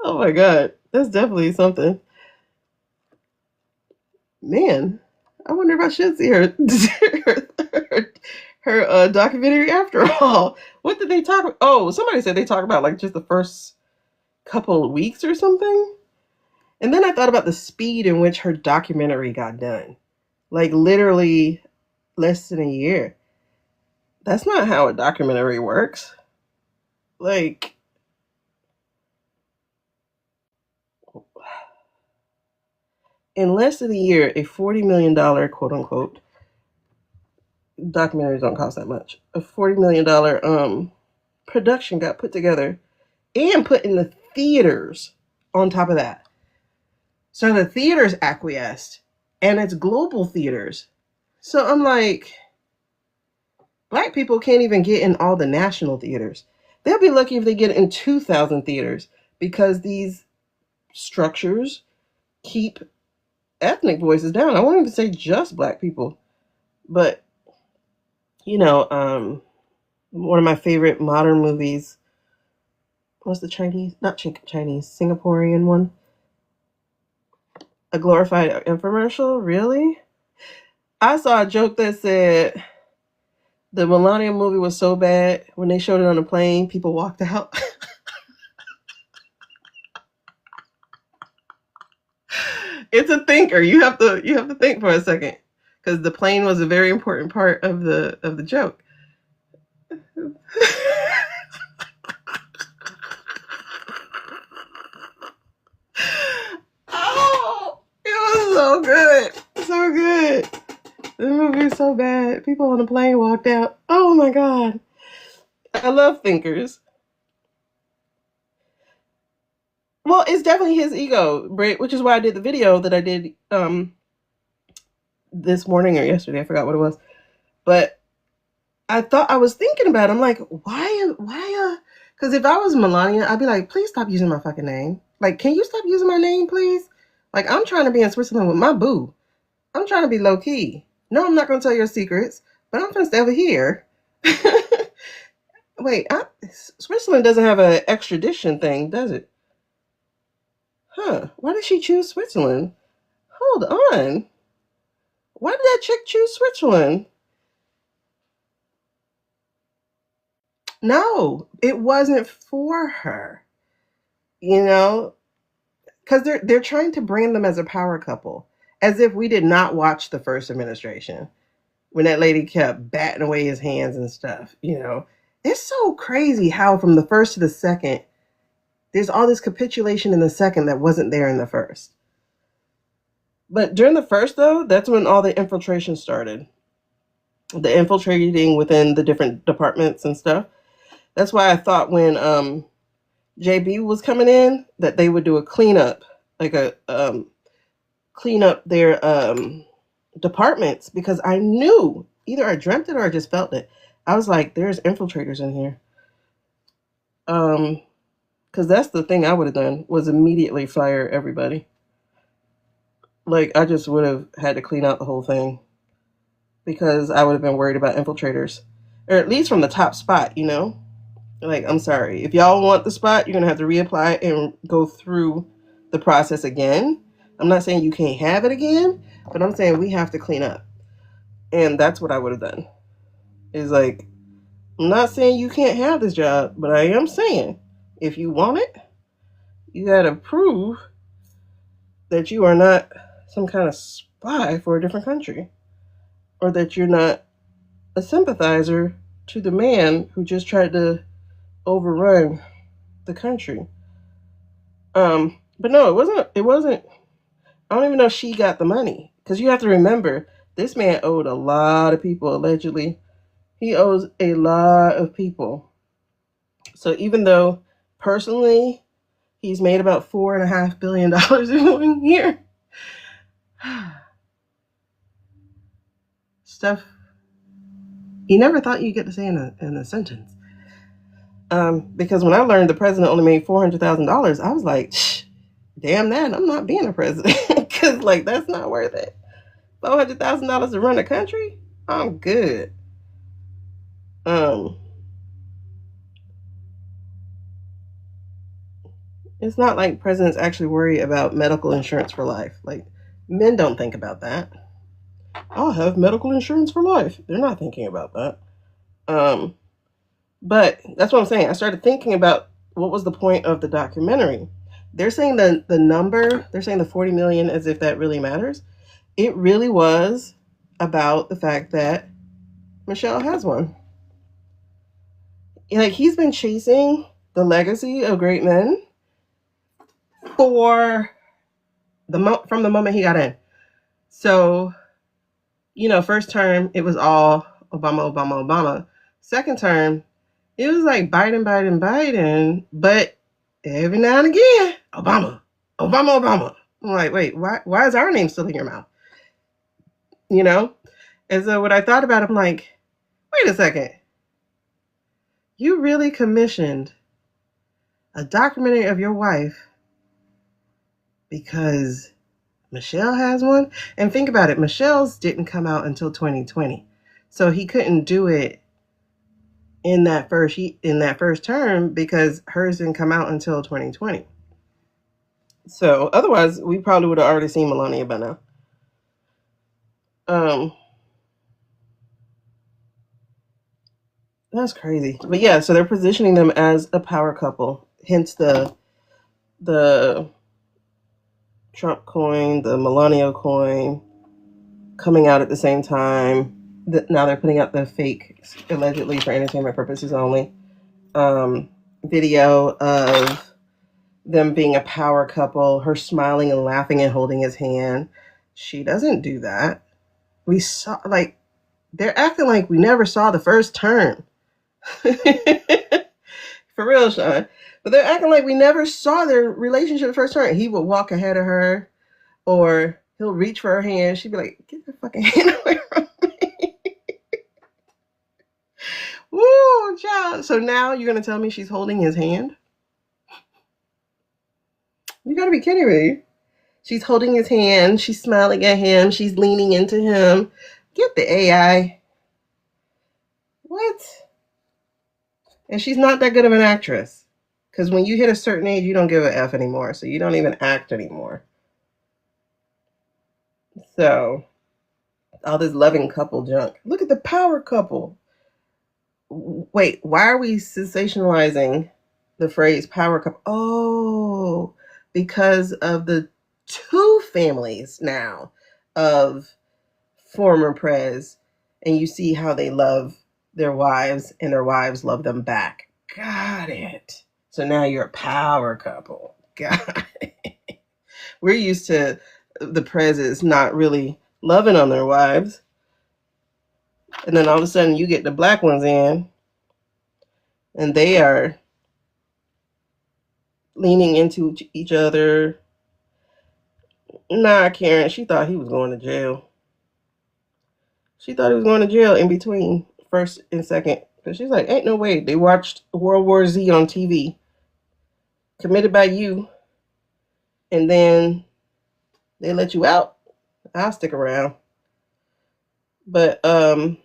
Oh my God. That's definitely something. Man, I wonder if I should see her her documentary after all. What did they talk about? Oh, somebody said they talked about just the first couple of weeks or something. And then I thought about the speed in which her documentary got done. Literally less than a year. That's not how a documentary works. In less than a year, a $40 million, quote unquote, documentaries don't cost that much. A $40 million production got put together and put in the theaters on top of that. So the theaters acquiesced, and it's global theaters. So I'm like, Black people can't even get in all the national theaters. They'll be lucky if they get in 2,000 theaters, because these structures keep ethnic voices down. I won't even say just Black people, but one of my favorite modern movies was the Singaporean one. A glorified infomercial, really? I saw a joke that said the Melania movie was so bad, when they showed it on the plane, people walked out. It's a thinker. You have to think for a second, because the plane was a very important part of the joke. Oh, it was so good. So good. The movie is so bad. People on the plane walked out. Oh my God. I love thinkers. Well, it's definitely his ego, which is why I did the video that I did this morning or yesterday. I forgot what it was. But I was thinking about it. I'm like, why? Because if I was Melania, I'd be like, please stop using my fucking name. Like, can you stop using my name, please? Like, I'm trying to be in Switzerland with my boo. I'm trying to be low key. No, I'm not going to tell your secrets, but I'm going to stay over here. Wait, Switzerland doesn't have an extradition thing, does it? Huh. Why did she choose Switzerland? Hold on. Why did that chick choose Switzerland? No, it wasn't for her. You know, because they're trying to brand them as a power couple, as if we did not watch the first administration when that lady kept batting away his hands and stuff. It's so crazy how from the first to the second, there's all this capitulation in the second that wasn't there in the first. But during the first, though, that's when all the infiltration started. The infiltrating within the different departments and stuff. That's why I thought when JB was coming in that they would do a cleanup, like a clean up their departments, because I knew, either I dreamt it or I just felt it. I was like, there's infiltrators in here. Because that's the thing I would have done, was immediately fire everybody. Like, I just would have had to clean out the whole thing, because I would have been worried about infiltrators, or at least from the top spot. Like, I'm sorry, if y'all want the spot, you're gonna have to reapply and go through the process again. I'm not saying you can't have it again, but I'm saying we have to clean up. And that's what I would have done. Is like, I'm not saying you can't have this job, but I am saying if you want it, you gotta prove that you are not some kind of spy for a different country, or that you're not a sympathizer to the man who just tried to overrun the country. But no, it wasn't. I don't even know if she got the money, because you have to remember, this man owed a lot of people, allegedly. He owes a lot of people. So even though personally he's made about $4.5 billion in 1 year, stuff you never thought you'd get to say in a sentence. Because when I learned the president only made $400,000, I was like, damn that, I'm not being a president. Because, like, that's not worth it. $400,000 to run a country? I'm good. It's not like presidents actually worry about medical insurance for life. Like, men don't think about that. I'll have medical insurance for life. They're not thinking about that. But that's what I'm saying. I started thinking about what was the point of the documentary. They're saying the number, they're saying the 40 million as if that really matters. It really was about the fact that Michelle has one. Like, he's been chasing the legacy of great men from the moment he got in. So, first term, it was all Obama. Second term, it was like Biden. But every now and again, Obama. I'm like, wait, why is our name still in your mouth? And so when I thought about it, I'm like, wait a second. You really commissioned a documentary of your wife because Michelle has one? And think about it, Michelle's didn't come out until 2020. So he couldn't do it in that first term because hers didn't come out until 2020. So otherwise, we probably would have already seen Melania by now. That's crazy. But yeah, so they're positioning them as a power couple. Hence the Trump coin, the Melania coin coming out at the same time. Now they're putting out the fake, allegedly for entertainment purposes only, video of them being a power couple, her smiling and laughing and holding his hand. She doesn't do that. We saw, like, they're acting like we never saw the first term. For real, Sean. But they're acting like we never saw their relationship the first time. He would walk ahead of her, or he'll reach for her hand. She'd be like, "Get your fucking hand away from me." Woo, child. So now you're going to tell me she's holding his hand? You got to be kidding me. She's holding his hand. She's smiling at him. She's leaning into him. Get the AI. What? And she's not that good of an actress. Because when you hit a certain age, you don't give a F anymore. So you don't even act anymore. So, all this loving couple junk. Look at the power couple. Wait, why are we sensationalizing the phrase power couple? Oh, because of the two families now of former prez, and you see how they love their wives and their wives love them back. Got it. So now you're a power couple. Got it. We're used to the prezes not really loving on their wives, and then all of a sudden you get the black ones in, and they are leaning into each other. Nah, Karen, she thought he was going to jail. She thought he was going to jail in between first and second. But she's like, ain't no way. They watched World War Z on TV, committed by you, and then they let you out. I'll stick around. But, oh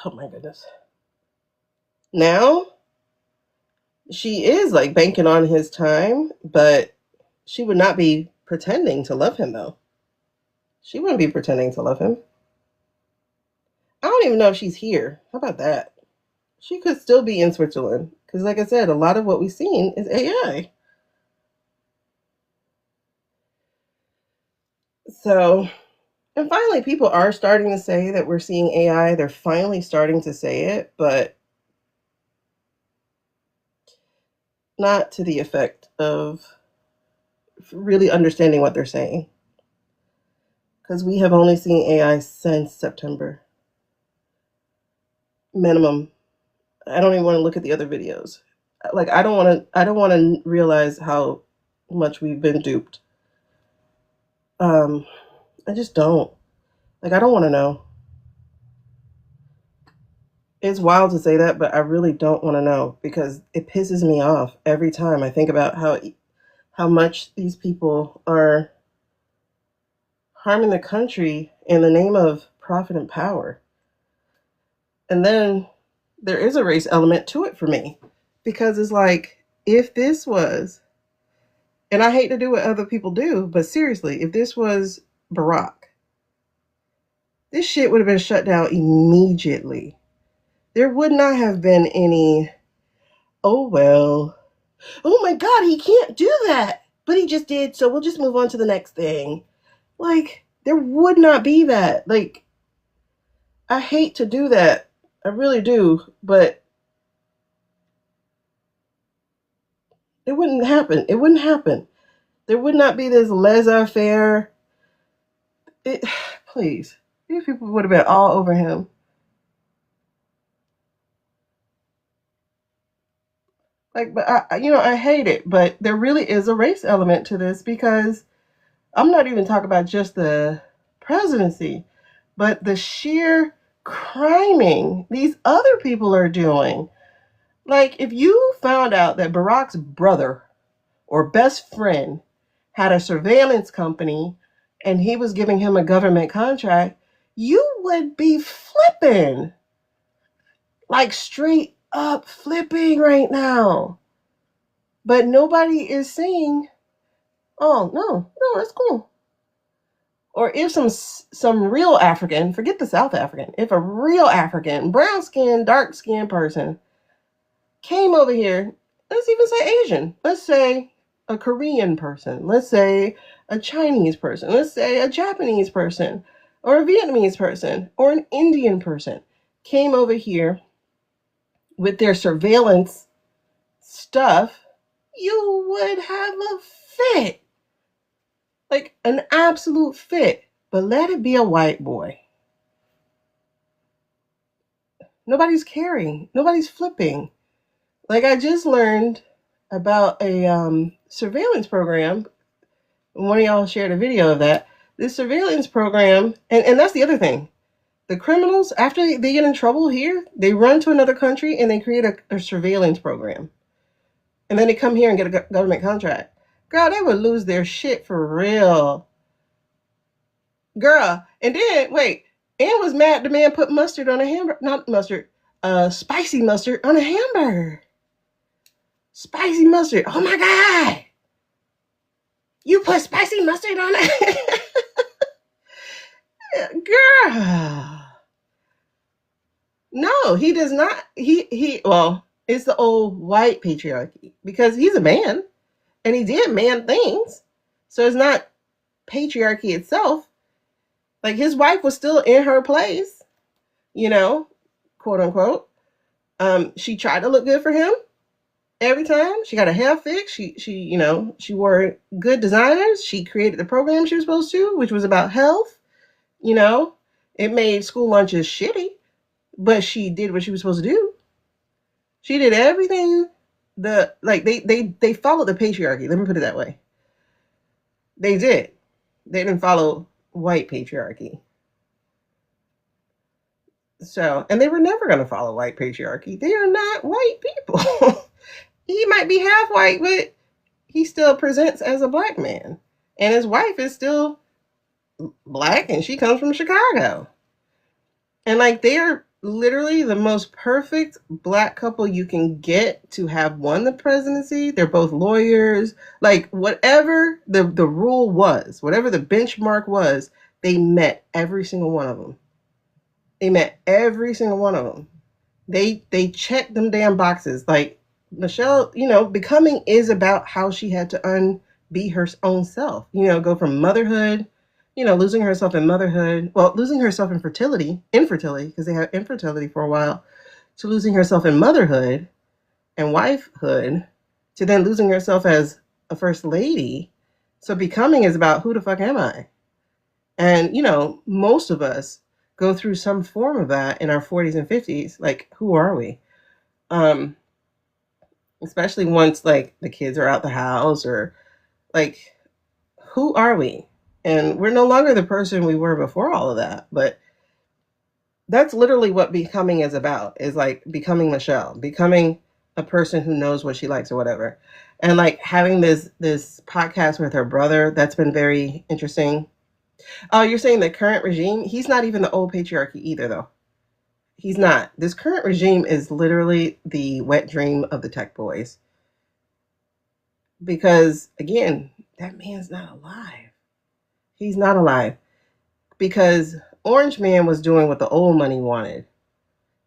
my goodness. Now, she is like banking on his time, but she would not be pretending to love him, though. She wouldn't be pretending to love him. I don't even know if she's here. How about that? She could still be in Switzerland. Because, like I said, a lot of what we've seen is AI. So, and finally, people are starting to say that we're seeing AI. They're finally starting to say it, but not to the effect of really understanding what they're saying. Because we have only seen AI since September. Minimum. I don't even want to look at the other videos. Like, I don't want to realize how much we've been duped. I just don't. Like, I don't want to know. It's wild to say that, but I really don't want to know, because it pisses me off every time I think about how much these people are harming the country in the name of profit and power. And then there is a race element to it for me, because it's like, if this was, and I hate to do what other people do, but seriously, if this was Barack, this shit would have been shut down immediately. There would not have been any, oh, well, oh my God, he can't do that, but he just did, so we'll just move on to the next thing. Like, there would not be that. Like, I hate to do that. I really do, but it wouldn't happen. It wouldn't happen. There would not be this laissez-faire. Please. These people would have been all over him. Like, but I hate it, but there really is a race element to this, because I'm not even talking about just the presidency, but the sheer criming these other people are doing. Like, if you found out that Barack's brother or best friend had a surveillance company and he was giving him a government contract, you would be flipping. Like, straight up flipping right now. But nobody is saying, oh, no, that's cool. Or if some real African, forget the South African, if a real African, brown skinned, dark skinned person came over here, let's even say Asian, let's say a Korean person, let's say a Chinese person, let's say a Japanese person, or a Vietnamese person, or an Indian person, came over here with their surveillance stuff, you would have a fit. Like, an absolute fit. But let it be a white boy. Nobody's caring. Nobody's flipping. Like, I just learned about a surveillance program. One of y'all shared a video of that. This surveillance program, and that's the other thing. The criminals, after they get in trouble here, they run to another country and they create a surveillance program. And then they come here and get a government contract. Girl, they would lose their shit for real. Girl, and then, wait, Ann was mad the man put mustard on a hamburger. Not mustard, spicy mustard on a hamburger. Spicy mustard. Oh my God. You put spicy mustard on it? Girl. No, he does not. Well, it's the old white patriarchy because he's a man and he did man things. So it's not patriarchy itself. Like, his wife was still in her place, quote unquote. She tried to look good for him every time. She got her hair fixed. She wore good designers. She created the program she was supposed to, which was about health. It made school lunches shitty, but she did what she was supposed to do. She did everything. They followed the patriarchy. Let me put it that way. They did. They didn't follow white patriarchy. So, and they were never going to follow white patriarchy. They are not white people. He might be half white, but he still presents as a black man. And his wife is still black and she comes from Chicago. And like, they are literally the most perfect black couple you can get to have won the presidency. They're both lawyers. Like, whatever the rule was, whatever the benchmark was, they met every single one of them. They met every single one of them. They checked them damn boxes. Like, Michelle, becoming is about how she had to be her own self. Go from motherhood, losing herself in motherhood. Well, losing herself in infertility, because they had infertility for a while, to losing herself in motherhood and wifehood, to then losing herself as a first lady. So becoming is about, who the fuck am I? And, most of us go through some form of that in our 40s and 50s. Like, who are we? Especially once, like, the kids are out the house, or, like, who are we? And we're no longer the person we were before all of that. But that's literally what becoming is about, is like becoming Michelle, becoming a person who knows what she likes or whatever. And like having this podcast with her brother, that's been very interesting. Oh, you're saying the current regime? He's not even the old patriarchy either, though. He's not. This current regime is literally the wet dream of the tech boys. Because, again, that man's not alive. He's not alive. Because Orange Man was doing what the old money wanted.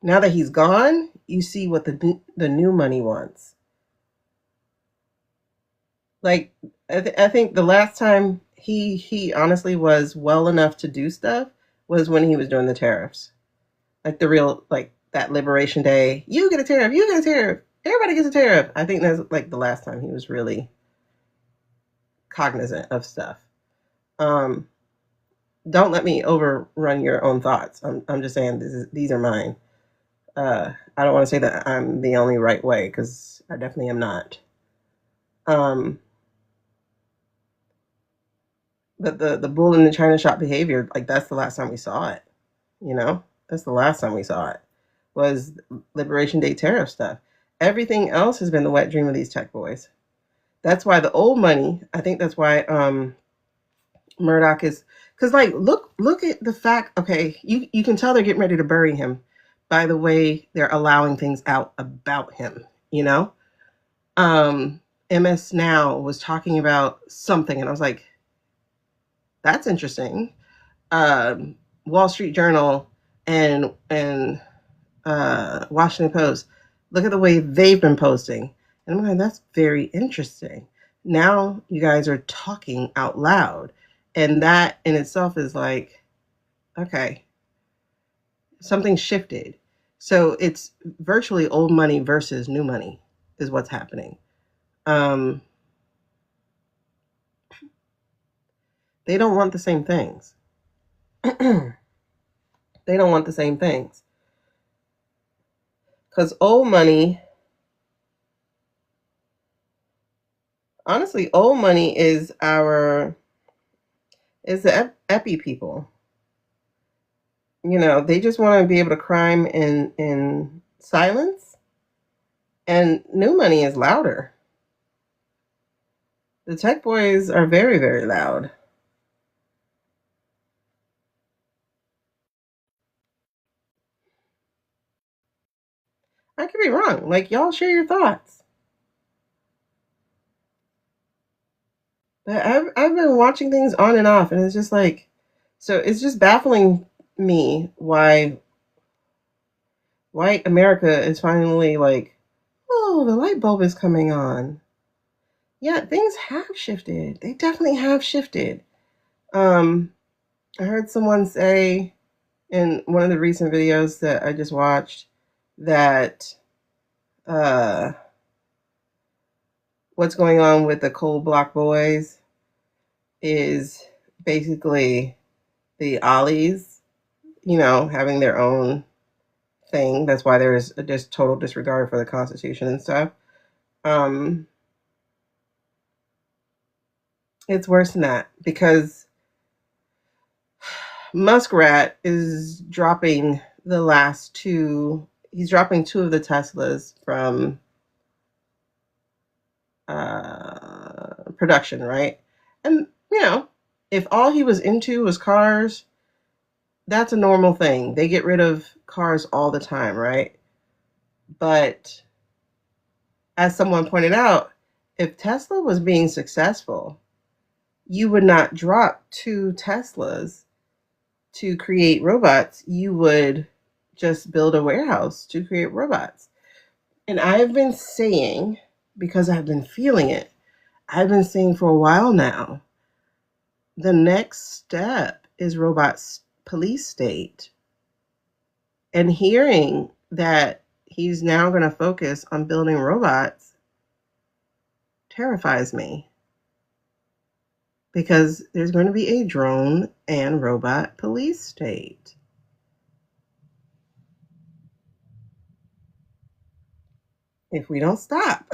Now that he's gone, you see what the new money wants. Like, I think the last time he honestly was well enough to do stuff was when he was doing the tariffs. Like, the real, like, that Liberation Day, you get a tariff, you get a tariff, everybody gets a tariff. I think that's like the last time he was really cognizant of stuff. Don't let me overrun your own thoughts. I'm just saying these are mine. I don't want to say that I'm the only right way, because I definitely am not. But the bull in the china shop behavior, like, that's the last time we saw it. That's the last time we saw it, was Liberation Day tariff stuff. Everything else has been the wet dream of these tech boys. That's why the old money, I think that's why Murdoch is, because, like, look at the fact, okay, you can tell they're getting ready to bury him by the way they're allowing things out about him, MS Now was talking about something, and I was like, that's interesting. Wall Street Journal and Washington Post, look at the way they've been posting. And I'm like, that's very interesting. Now you guys are talking out loud. And that in itself is like, okay, something shifted. So it's virtually old money versus new money is what's happening. They don't want the same things. They don't want the same things. Because old money, honestly, old money is the epi people. You know, they just want to be able to crime in silence, and new money is louder. The tech boys are very, very loud. I could be wrong. Like, y'all share your thoughts. I've been watching things on and off, and it's just like, so it's just baffling me why white America is finally like, oh, the light bulb is coming on. Yeah, things have shifted. They definitely have shifted. Um, I heard someone say in one of the recent videos that I just watched that uh, what's going on with the coal block boys is basically the ollies, you know, having their own thing. That's why there's a total disregard for the Constitution and stuff. Um, it's worse than that because Muskrat is dropping the last two. He's dropping two of the Teslas from production, right? And you know, if all he was into was cars, that's a normal thing. They get rid of cars all the time, right? But as someone pointed out, if Tesla was being successful, you would not drop two Teslas to create robots. You would just build a warehouse to create robots. And I've been saying, because I've been feeling it, I've been saying for a while now, the next step is robots police state. And hearing that he's now going to focus on building robots terrifies me. Because there's going to be a drone and robot police state. If we don't stop,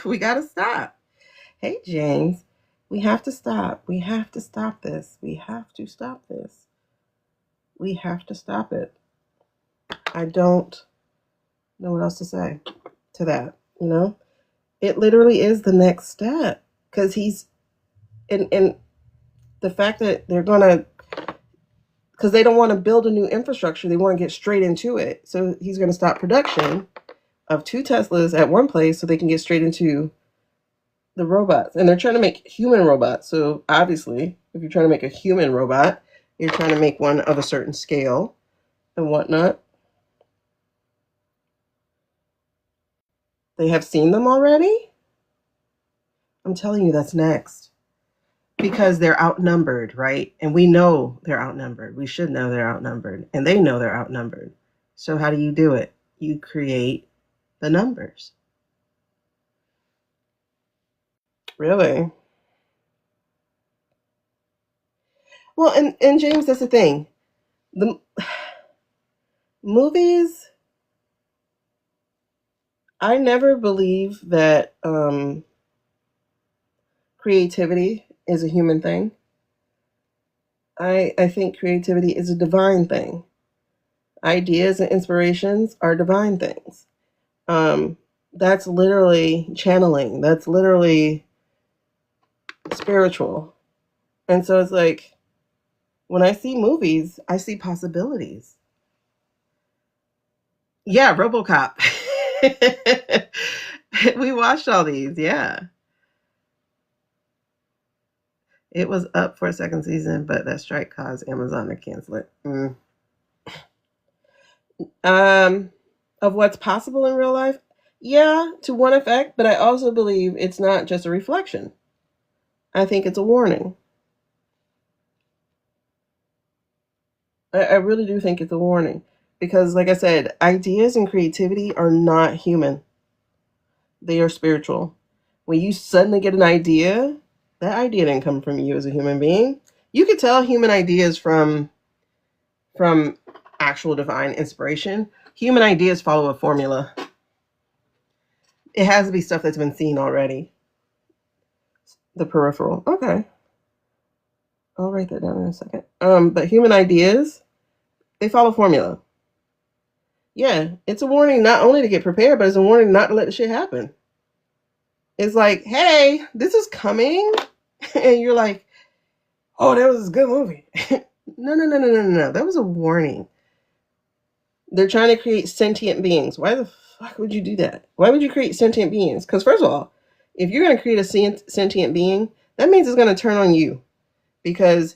we got to stop. Hey, James, we have to stop. We have to stop this. We have to stop this. We have to stop it. I don't know what else to say to that, you know? It literally is the next step because he's, and the fact that they're going to, because they don't want to build a new infrastructure, they want to get straight into it. So he's going to stop production of two Teslas at one place so they can get straight into the robots. And they're trying to make human robots. So obviously, if you're trying to make a human robot, you're trying to make one of a certain scale and whatnot. They have seen them already? I'm telling you, that's next. Because they're outnumbered, right? And we know they're outnumbered. We should know they're outnumbered. And they know they're outnumbered. So how do you do it? You create the numbers. Really? Well, and James, that's the thing. The movies, I never believe that creativity is a human thing. I think creativity is a divine thing. Ideas and inspirations are divine things. Um, that's literally channeling. That's literally spiritual. And so it's like when I see movies, I see possibilities. Yeah, RoboCop. We watched all these. Yeah. It was up for a second season, but that strike caused Amazon to cancel it. Um, of what's possible in real life? Yeah, to one effect, but I also believe it's not just a reflection. I think it's a warning. I really do think it's a warning. Because, like I said, ideas and creativity are not human, they are spiritual. When you suddenly get an idea, that idea didn't come from you as a human being. You could tell human ideas from actual divine inspiration. Human ideas follow a formula. It has to be stuff that's been seen already. The peripheral. Okay. I'll write that down in a second. But human ideas, they follow formula. Yeah, it's a warning not only to get prepared, but it's a warning not to let the shit happen. It's like, hey, this is coming. And you're like, oh, that was a good movie. No. That was a warning. They're trying to create sentient beings. Why the fuck would you do that? Why would you create sentient beings? Because first of all, if you're going to create a sentient being, that means it's going to turn on you. Because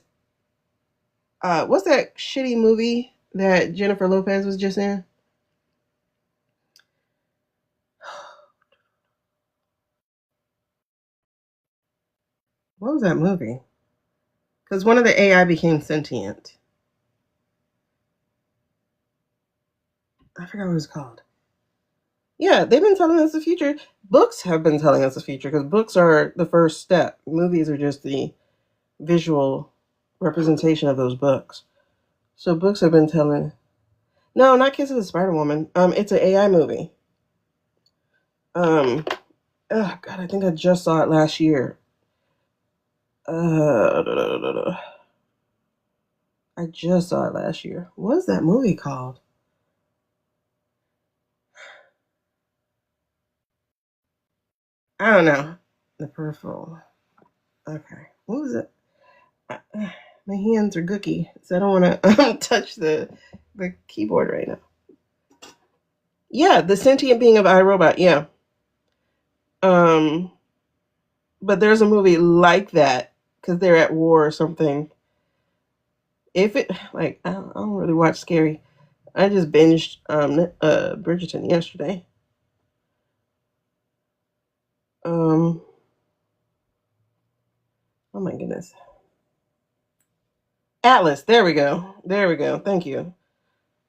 what's that shitty movie that Jennifer Lopez was just in? What was that movie? Because one of the AI became sentient. I forgot what it was called. Yeah, they've been telling us the future. Books have been telling us the future because books are the first step. Movies are just the visual representation of those books. So books have been telling. No, not Kiss of the Spider Woman. It's an AI movie. Oh God, I think I just saw it last year. I just saw it last year. What is that movie called? I don't know. The Peripheral. Okay. What was it? My hands are gooky, so I don't want to touch the keyboard right now. Yeah, the sentient being of iRobot. Yeah. But there's a movie like that because they're at war or something. If it like, I don't really watch scary. I just binged Bridgerton yesterday. Oh my goodness. Atlas. There we go. Thank you.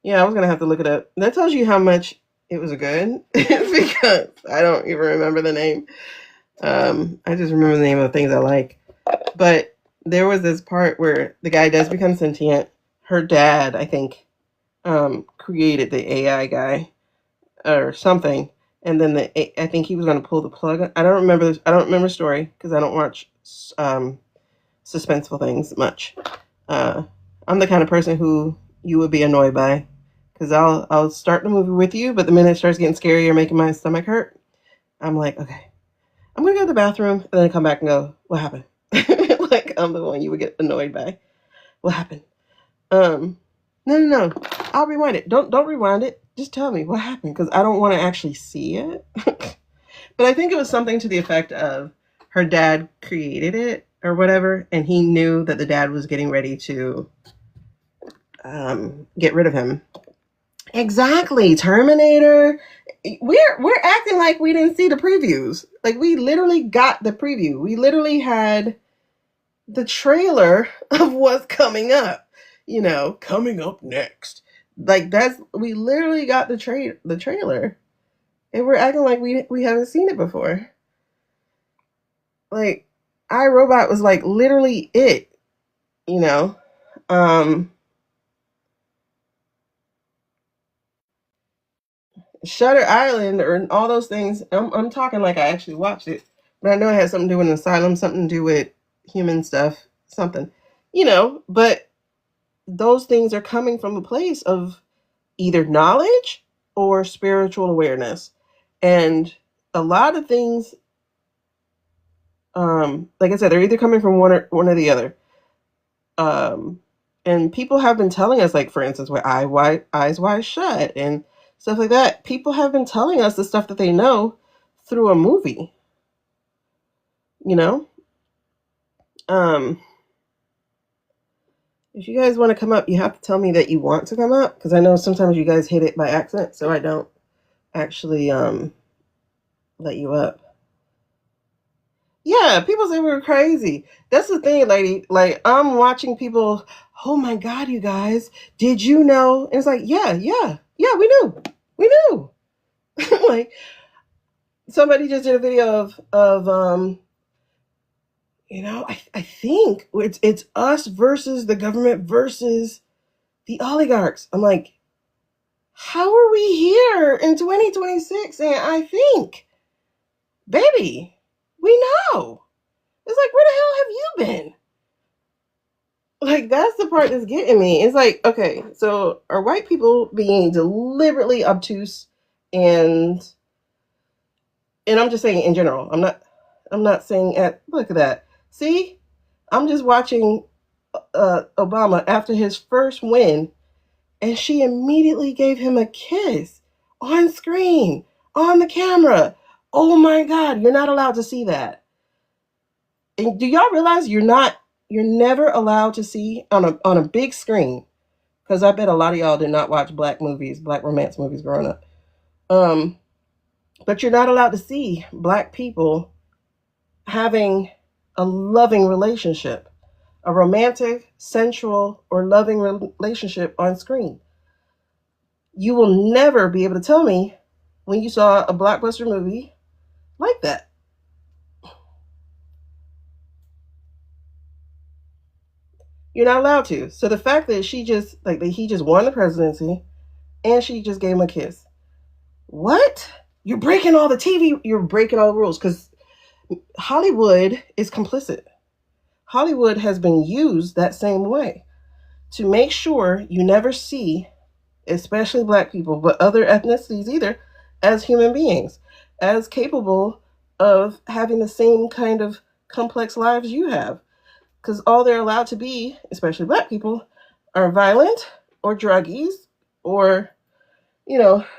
Yeah, I was gonna have to look it up. That tells you how much it was good because I don't even remember the name. I just remember the name of the things I like. But there was this part where the guy does become sentient. Her dad, I think, created the AI guy or something, and then I think he was going to pull the plug. I don't remember this. I don't remember the story because I don't watch suspenseful things much. I'm the kind of person who you would be annoyed by because I'll start the movie with you, but the minute it starts getting scary or making my stomach hurt, I'm like, okay, I'm gonna go to the bathroom and then come back and go, what happened? Like I'm the one you would get annoyed by. What happened? No. I'll rewind it. Don't rewind it. Just tell me what happened because I don't want to actually see it. But I think it was something to the effect of her dad created it or whatever, and he knew that the dad was getting ready to get rid of him. Exactly, Terminator. We're acting like we didn't see the previews. Like we literally got the preview. We literally had the trailer of what's coming up. Coming up next. Like we literally got the trailer, and we're acting like we haven't seen it before. Like, iRobot was like literally it. You know, Shutter Island or all those things. I'm talking like I actually watched it, but I know it had something to do with an asylum, something to do with human stuff, something. But those things are coming from a place of either knowledge or spiritual awareness. And a lot of things, like I said, they're either coming from one or the other. And people have been telling us, like for instance, with eyes wide shut and stuff like that. People have been telling us the stuff that they know through a movie. You know, um, if you guys want to come up, you have to tell me that you want to come up because I know sometimes you guys hit it by accident, so I don't actually let you up. Yeah, people say we're crazy. That's the thing, lady. Like, I'm watching people, oh my God, you guys, did you know? And it's like, yeah, we knew. We knew. Like, somebody just did a video of I think it's us versus the government versus the oligarchs. I'm like, how are we here in 2026? And I think. Baby, we know. It's like, where the hell have you been? Like, that's the part that's getting me. It's like, okay, so are white people being deliberately obtuse and I'm just saying in general. I'm not saying at look at that. See? I'm just watching Obama after his first win, and she immediately gave him a kiss on screen, on the camera. Oh my God, you're not allowed to see that. And do y'all realize you're never allowed to see on a big screen? Because I bet a lot of y'all did not watch black romance movies growing up. But you're not allowed to see black people having a loving relationship, a romantic, sensual, or loving relationship on screen. You will never be able to tell me when you saw a blockbuster movie like that. You're not allowed to. So the fact that he just won the presidency and she just gave him a kiss. What? You're breaking all the rules because Hollywood is complicit. Hollywood has been used that same way to make sure you never see, especially black people, but other ethnicities either, as human beings, as capable of having the same kind of complex lives you have. Because all they're allowed to be, especially black people, are violent or druggies or,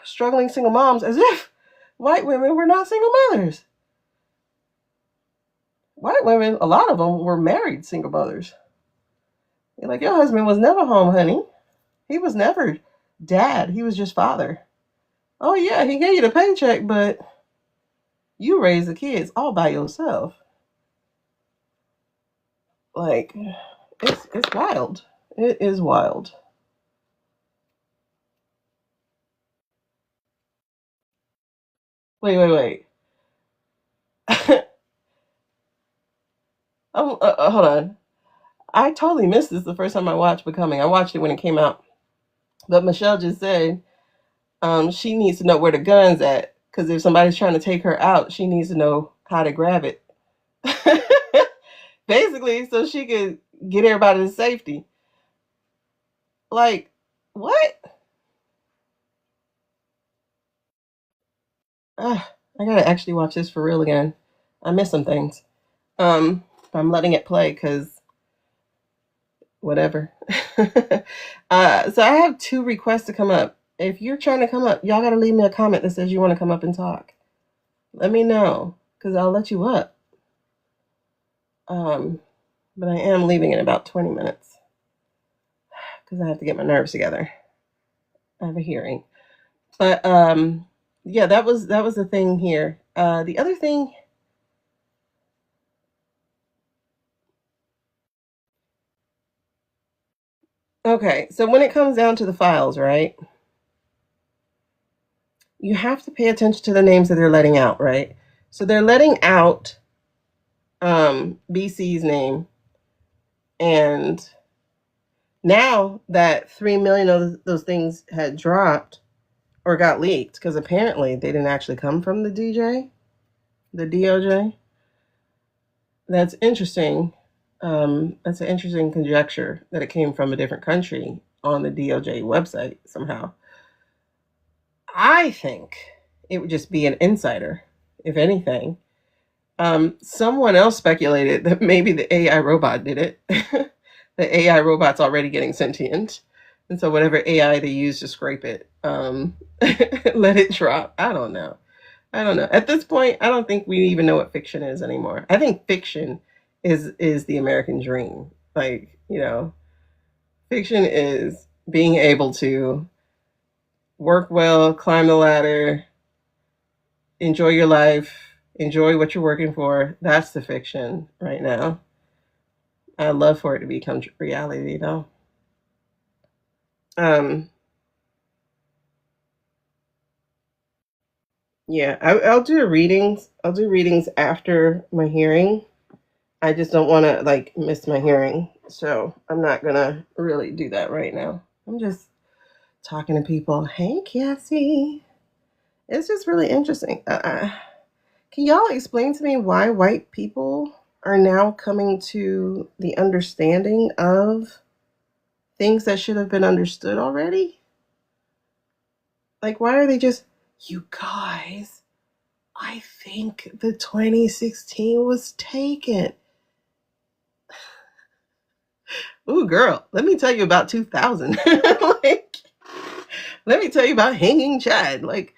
struggling single moms, as if white women were not single mothers. White women, a lot of them were married single mothers. You're like, your husband was never home, honey. He was never dad. He was just father. Oh, yeah, he gave you the paycheck, but you raised the kids all by yourself. Like, it's wild. It is wild. Wait. Hold on. I totally missed this the first time I watched Becoming. I watched it when it came out. But Michelle just said she needs to know where the gun's at. Because if somebody's trying to take her out, she needs to know how to grab it. Basically, so she could get everybody to safety. Like, what? Ugh, I gotta actually watch this for real again. I missed some things. I'm letting it play because whatever. So I have 2 requests to come up. If you're trying to come up, y'all gotta leave me a comment that says you want to come up and talk. Let me know because I'll let you up. But I am leaving in about 20 minutes because I have to get my nerves together. I have a hearing. But yeah, that was the thing here. The other thing. Okay, so when it comes down to the files, right? You have to pay attention to the names that they're letting out, right? So they're letting out BC's name, and now that 3 million of those things had dropped or got leaked, because apparently they didn't actually come from the DOJ. That's interesting. That's an interesting conjecture that it came from a different country on the DOJ website somehow. I think it would just be an insider, if anything. Someone else speculated that maybe the AI robot did it. The AI robot's already getting sentient. And so whatever AI they use to scrape it, let it drop. I don't know. At this point, I don't think we even know what fiction is anymore. I think fiction is the American dream. Like, fiction is being able to work well, climb the ladder, enjoy your life, enjoy what you're working for. That's the fiction right now. I'd love for it to become reality, though. Um, yeah, I'll do readings. I'll do readings after my hearing. I just don't want to miss my hearing, so I'm not gonna really do that right now. I'm just talking to people. Hey, Cassie. It's just really interesting. Can y'all explain to me why white people are now coming to the understanding of things that should have been understood already? Like, why are they just, you guys, I think the 2016 was taken. Ooh, girl, let me tell you about 2000. Like, let me tell you about hanging Chad. Like,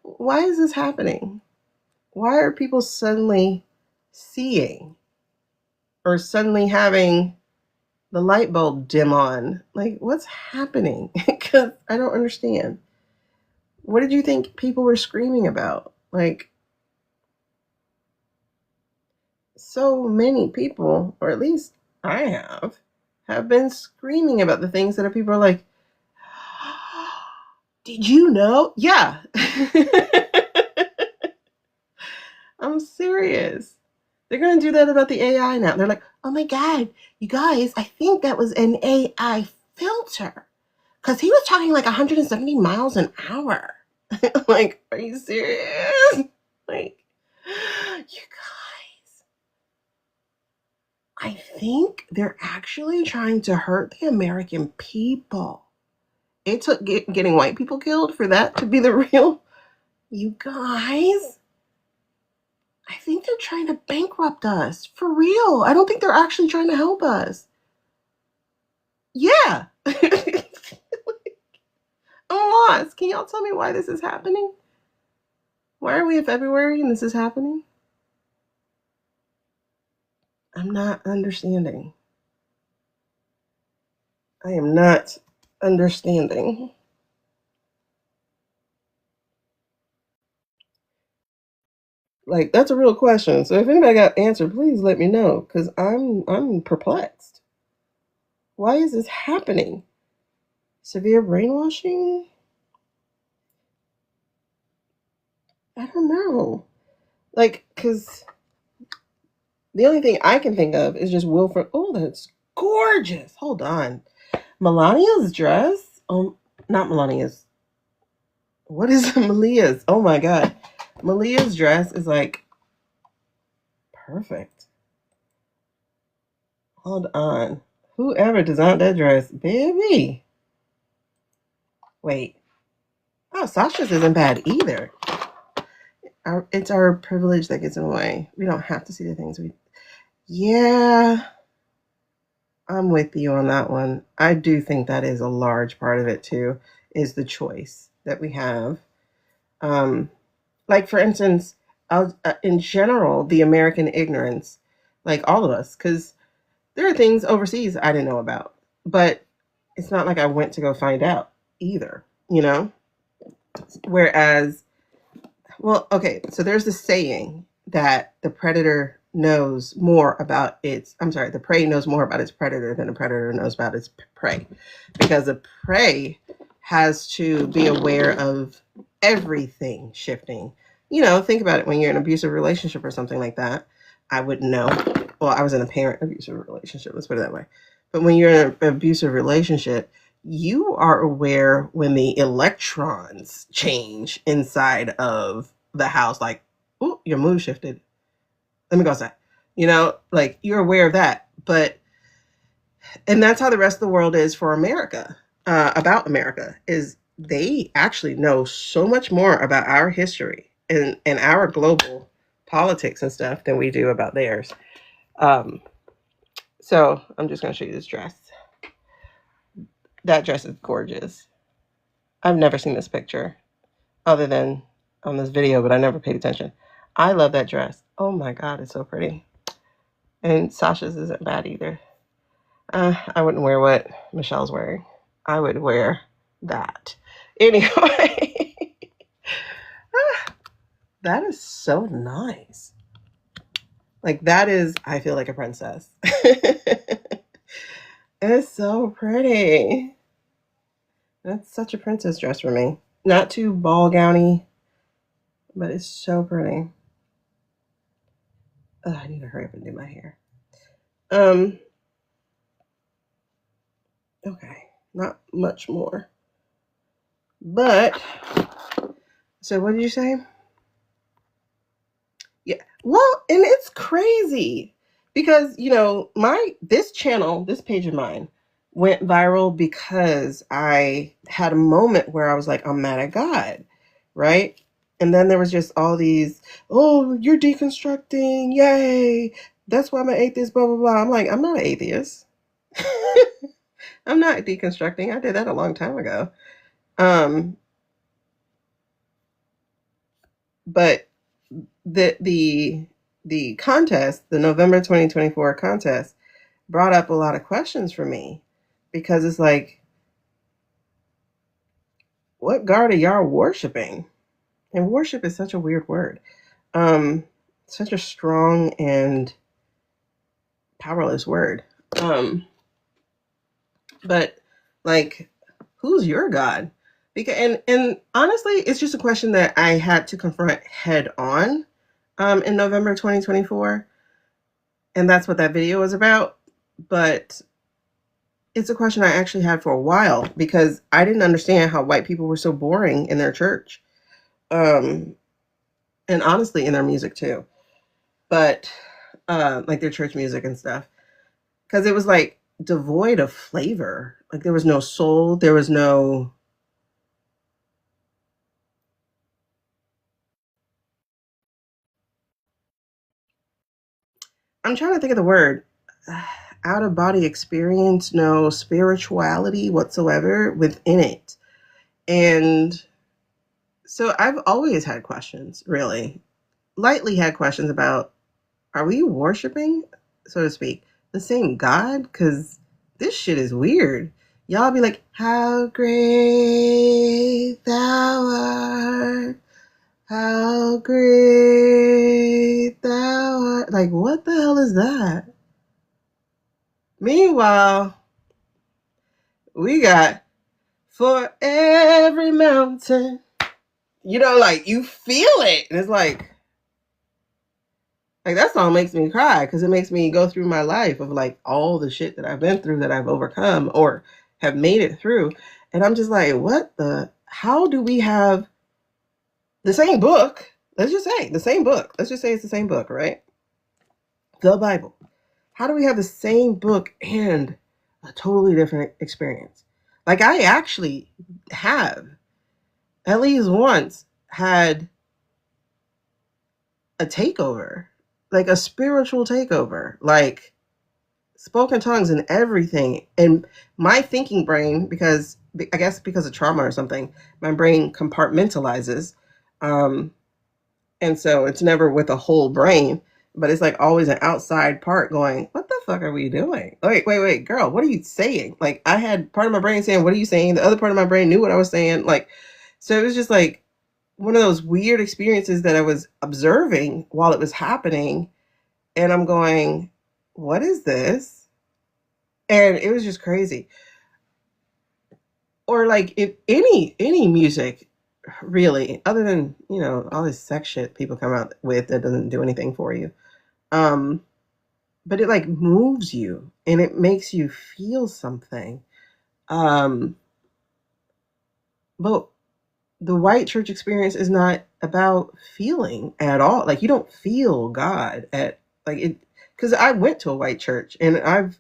why is this happening? Why are people suddenly seeing or suddenly having the light bulb dim on? Like, what's happening? Because I don't understand. What did you think people were screaming about? Like, so many people, or at least I have been screaming about the things that people are like, did you know? Yeah. I'm serious. They're going to do that about the AI now. They're like, oh my God, you guys, I think that was an AI filter. Because he was talking like 170 miles an hour. Like, are you serious? Like, you guys, I think they're actually trying to hurt the American people. It took getting white people killed for that to be the real. You guys, I think they're trying to bankrupt us. For real. I don't think they're actually trying to help us. Yeah. I'm lost. Can y'all tell me why this is happening? Why are we in February and this is happening? I'm not understanding. I am not understanding. Like, that's a real question. So if anybody got an answer, please let me know. Because I'm perplexed. Why is this happening? Severe brainwashing? I don't know. Like, because the only thing I can think of is just Wilfred. Oh, that's gorgeous. Hold on. Melania's dress? Not Melania's. What is Malia's? Oh my God. Malia's dress is like perfect. Hold on. Whoever designed that dress, baby. Wait. Oh, Sasha's isn't bad either. It's our privilege that gets in the way. We don't have to see the things we. Yeah, I'm with you on that one. I do think that is a large part of it too, is the choice that we have. Um, like for instance, in general, the American ignorance, like all of us, because there are things overseas I didn't know about, but it's not like I went to go find out either, you know? Whereas, well, okay, so there's this saying that the predator knows more about its, I'm sorry, the prey knows more about its predator than the predator knows about its prey. Because the prey has to be aware of everything shifting. You know, think about it when you're in an abusive relationship or something like that. I wouldn't know. Well, I was in a parent abusive relationship, let's put it that way. But when you're in an abusive relationship, you are aware when the electrons change inside of the house, like, oh, your mood shifted. Let me go outside. You know, like you're aware of that. But, and that's how the rest of the world is for America, about America, is they actually know so much more about our history and our global politics and stuff than we do about theirs. So I'm just going to show you this dress. That dress is gorgeous. I've never seen this picture other than on this video, but I never paid attention. I love that dress. Oh my God, it's so pretty. And Sasha's isn't bad either. I wouldn't wear what Michelle's wearing. I would wear that. Anyway, that is so nice. Like that is, I feel like a princess. It's so pretty. That's such a princess dress for me. Not too ball gowny, but it's so pretty. Ugh, I need to hurry up and do my hair. Okay, not much more. But, so what did you say? Well, and it's crazy because, this channel, this page of mine went viral because I had a moment where I was like, I'm mad at God, right? And then there was just all these, oh, you're deconstructing, yay. That's why I'm an atheist, blah, blah, blah. I'm like, I'm not an atheist. I'm not deconstructing. I did that a long time ago. Um, but the contest, the November 2024 contest, brought up a lot of questions for me because it's like, what God are y'all worshiping? And worship is such a weird word, um, such a strong and powerless word. Um, but like, who's your God? Because and honestly, it's just a question that I had to confront head on in November 2024, and that's what that video was about. But it's a question I actually had for a while because I didn't understand how white people were so boring in their church. Um, and honestly in their music too. But like their church music and stuff. Because it was like devoid of flavor. Like there was no soul, there was no I'm trying to think of the word. Out of body experience, no spirituality whatsoever within it. And so I've always had questions, really. Lightly had questions about, are we worshiping, so to speak, the same God? Because this shit is weird. Y'all be like, how great thou art, how great thou art. Like, what the hell is that? Meanwhile, we got for every mountain. Like you feel it. And it's like that song makes me cry because it makes me go through my life of like all the shit that I've been through that I've overcome or have made it through. And I'm just like, how do we have the same book? Let's just say the same book. Let's just say it's the same book, right? The Bible. How do we have the same book and a totally different experience? Like I actually have at least once had a takeover, like a spiritual takeover, like spoken tongues and everything. And my thinking brain, because I guess because of trauma or something, my brain compartmentalizes. Um, and so it's never with a whole brain, but it's like always an outside part going, what the fuck are we doing? Wait, girl, what are you saying? Like I had part of my brain saying, what are you saying? The other part of my brain knew what I was saying. Like, so it was just like one of those weird experiences that I was observing while it was happening. And I'm going, what is this? And it was just crazy. Or like if any music really, other than, all this sex shit people come out with that doesn't do anything for you. Um, but it like moves you and it makes you feel something. Um, but the white church experience is not about feeling at all. Like you don't feel God at like it because I went to a white church and I've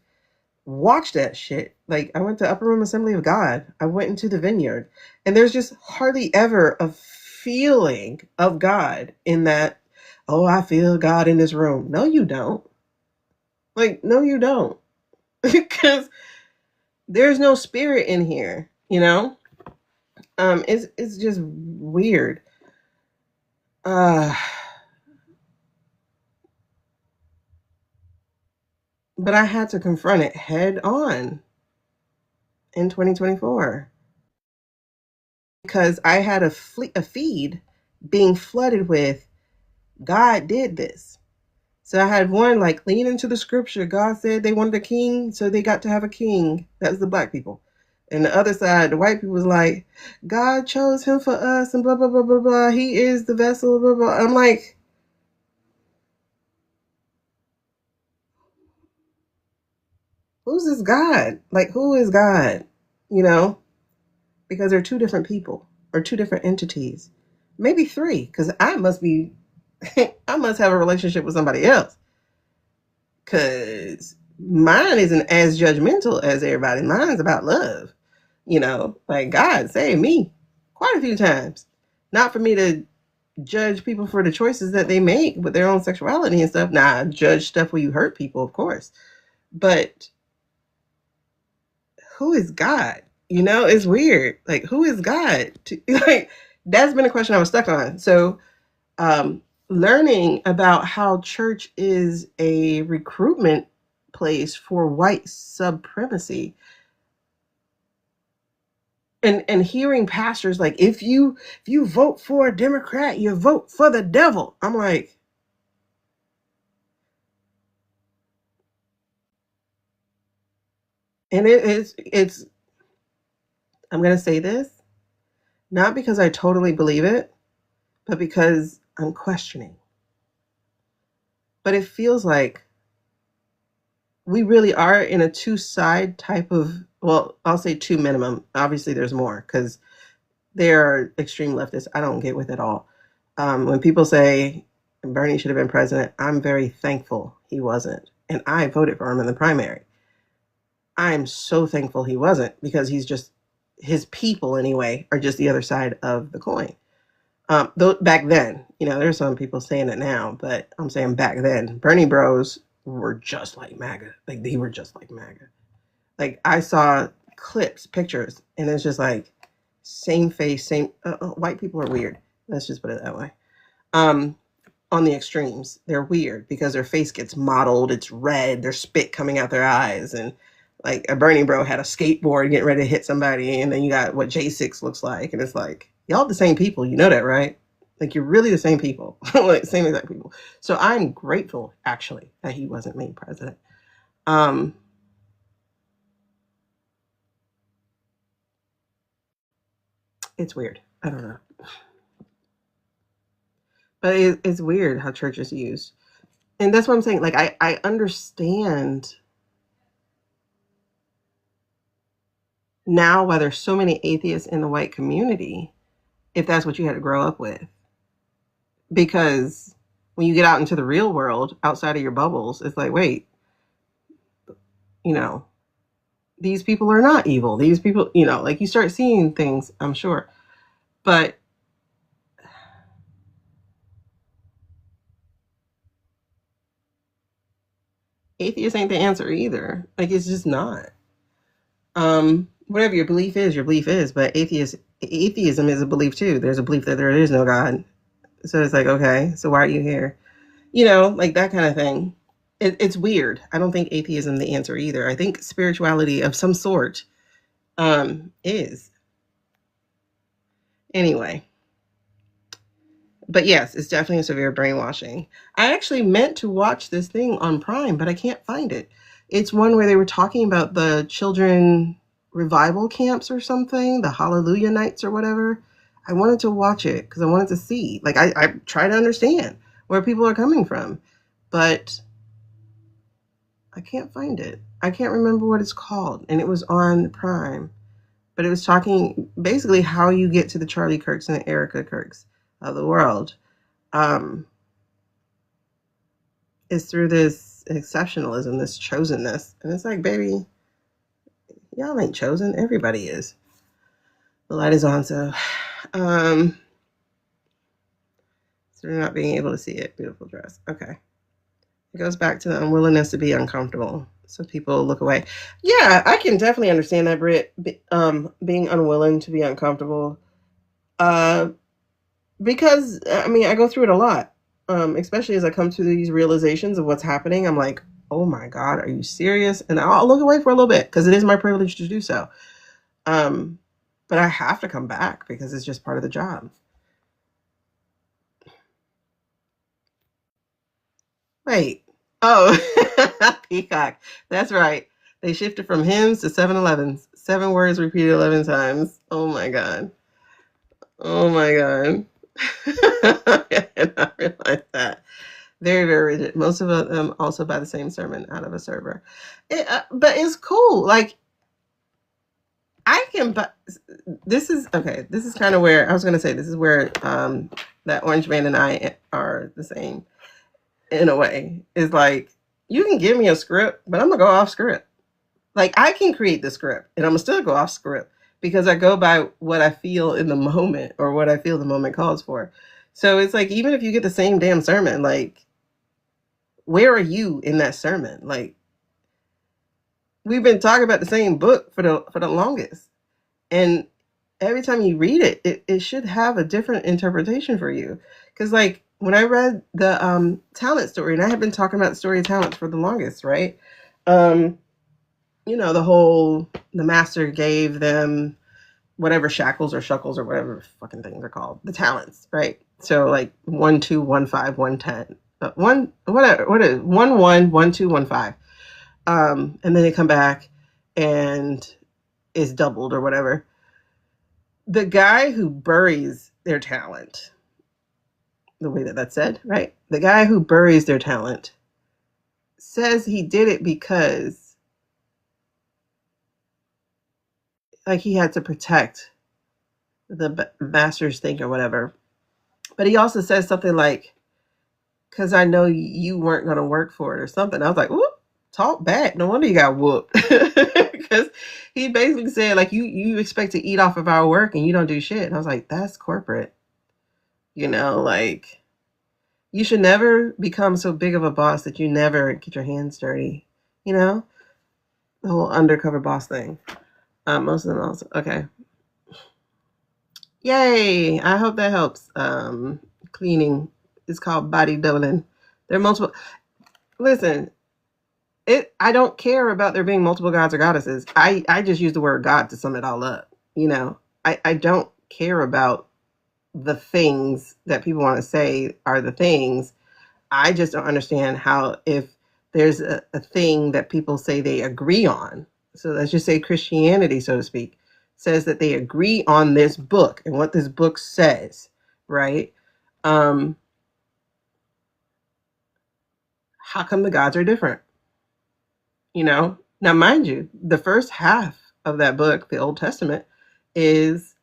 watched that shit. Like I went to Upper Room Assembly of God. I went into the vineyard. And there's just hardly ever a feeling of God in that, oh, I feel God in this room. No, you don't. Like, no, you don't. Because there's no spirit in here, you know? It's just weird. Uh but I had to confront it head on in 2024 because I had a feed being flooded with God did this. So I had one like lean into the scripture. God said they wanted a king, so they got to have a king. That's the black people. And the other side, the white people was like, God chose him for us and blah, blah, blah, blah, blah. He is the vessel, blah, blah. I'm like, who's this God? Like, who is God? You know? Because they're two different people or two different entities. Maybe three, because I must be I must have a relationship with somebody else. Because mine isn't as judgmental as everybody. Mine's about love. Like God saved me quite a few times. Not for me to judge people for the choices that they make with their own sexuality and stuff. Nah, I judge stuff where you hurt people, of course. But who is God? It's weird. Like, who is God? Like, that's been a question I was stuck on. So, learning about how church is a recruitment place for white supremacy, and hearing pastors like, if you vote for a Democrat, you vote for the devil. I'm like, and it's I'm gonna say this, not because I totally believe it, but because I'm questioning. But it feels like we really are in a two-side type of, well, I'll say two minimum. Obviously, there's more because there are extreme leftists I don't get with at all. When people say Bernie should have been president, I'm very thankful he wasn't. And I voted for him in the primary. I'm so thankful he wasn't, because his people anyway are just the other side of the coin. Though back then, there's some people saying it now, but I'm saying back then, Bernie bros were just like MAGA. Like, they were just like MAGA. Like, I saw clips, pictures, and it's just like same face, same. White people are weird. Let's just put it that way. On the extremes, they're weird because their face gets mottled. It's red. There's spit coming out their eyes, and like a Bernie bro had a skateboard getting ready to hit somebody, and then you got what J6 looks like, and it's like, y'all the same people. You know that, right? Like, you're really the same people, like same exact people. So I'm grateful, actually, that he wasn't made president. It's weird. I don't know. But it's weird how church is used. And that's what I'm saying. Like, I understand now why there's so many atheists in the white community, if that's what you had to grow up with. Because when you get out into the real world, outside of your bubbles, it's like, wait, these people are not evil. These people, like, you start seeing things, I'm sure. But atheist ain't the answer either. Like, it's just not. Whatever your belief is, but atheism is a belief too. There's a belief that there is no God. So it's like, okay, so why are you here? Like that kind of thing. It's weird. I don't think atheism the answer either. I think spirituality of some sort is. Anyway. But yes, it's definitely a severe brainwashing. I actually meant to watch this thing on Prime, but I can't find it. It's one where they were talking about the children revival camps or something, the Hallelujah Nights or whatever. I wanted to watch it because I wanted to see. Like, I try to understand where people are coming from, but I can't find it. I can't remember what it's called, and it was on Prime. But it was talking basically how you get to the Charlie Kirks and the Erica Kirks of the world. Is through this exceptionalism, this chosenness. And it's like, baby, y'all ain't chosen. Everybody is. The light is on, so they're not being able to see it. Beautiful dress. Okay. It goes back to the unwillingness to be uncomfortable. So people look away. Yeah, I can definitely understand that, Britt, being unwilling to be uncomfortable. Because, I go through it a lot. Especially as I come to these realizations of what's happening. I'm like, oh my God, are you serious? And I'll look away for a little bit because it is my privilege to do so. But I have to come back because it's just part of the job. Wait. Oh, Peacock. That's right. They shifted from hymns to 7-Elevens. 7 words repeated 11 times. Oh my God. Oh my God. I did not realize that. Very, very rigid. Most of them also buy the same sermon out of a server. But it's cool. Like, I can, but this is okay. This is kind of where I was going to say, this is where that orange man and I are the same in a way. Is like, you can give me a script, but I'm going to go off script. Like, I can create the script and I'm going to still go off script because I go by what I feel in the moment or what I feel the moment calls for. So it's like, even if you get the same damn sermon, like, where are you in that sermon? Like, we've been talking about the same book for the longest. And every time you read it, it should have a different interpretation for you. Because, like, when I read the talent story, and I have been talking about the story of talents for the longest, right? You know, the master gave them whatever shackles or shuckles or whatever fucking things are called, the talents, right? So, like, 1, 2, 1, 5, 1, 10. What is 1, 1, 1, 2, 1, 5. And then they come back and is doubled or whatever. The guy who buries their talent, the way that that's said, right? The guy who buries their talent says he did it because, like, he had to protect the master's thing or whatever. But he also says something like, because I know you weren't going to work for it or something. I was like, whoop, talk back. No wonder you got whooped. Because he basically said, like, you expect to eat off of our work and you don't do shit. And I was like, that's corporate. You know, like, you should never become so big of a boss that you never get your hands dirty. You know, the whole undercover boss thing. Most of them also. Okay. Yay. I hope that helps. Cleaning is called body doubling. There are multiple. Listen, I don't care about there being multiple gods or goddesses. I just use the word God to sum it all up. You know, I don't care about the things that people want to say are the things. I just don't understand how, if there's a thing that people say they agree on, so let's just say Christianity, so to speak, says that they agree on this book and what this book says, right? How come the gods are different? You know, now mind you, the first half of that book, the Old Testament, is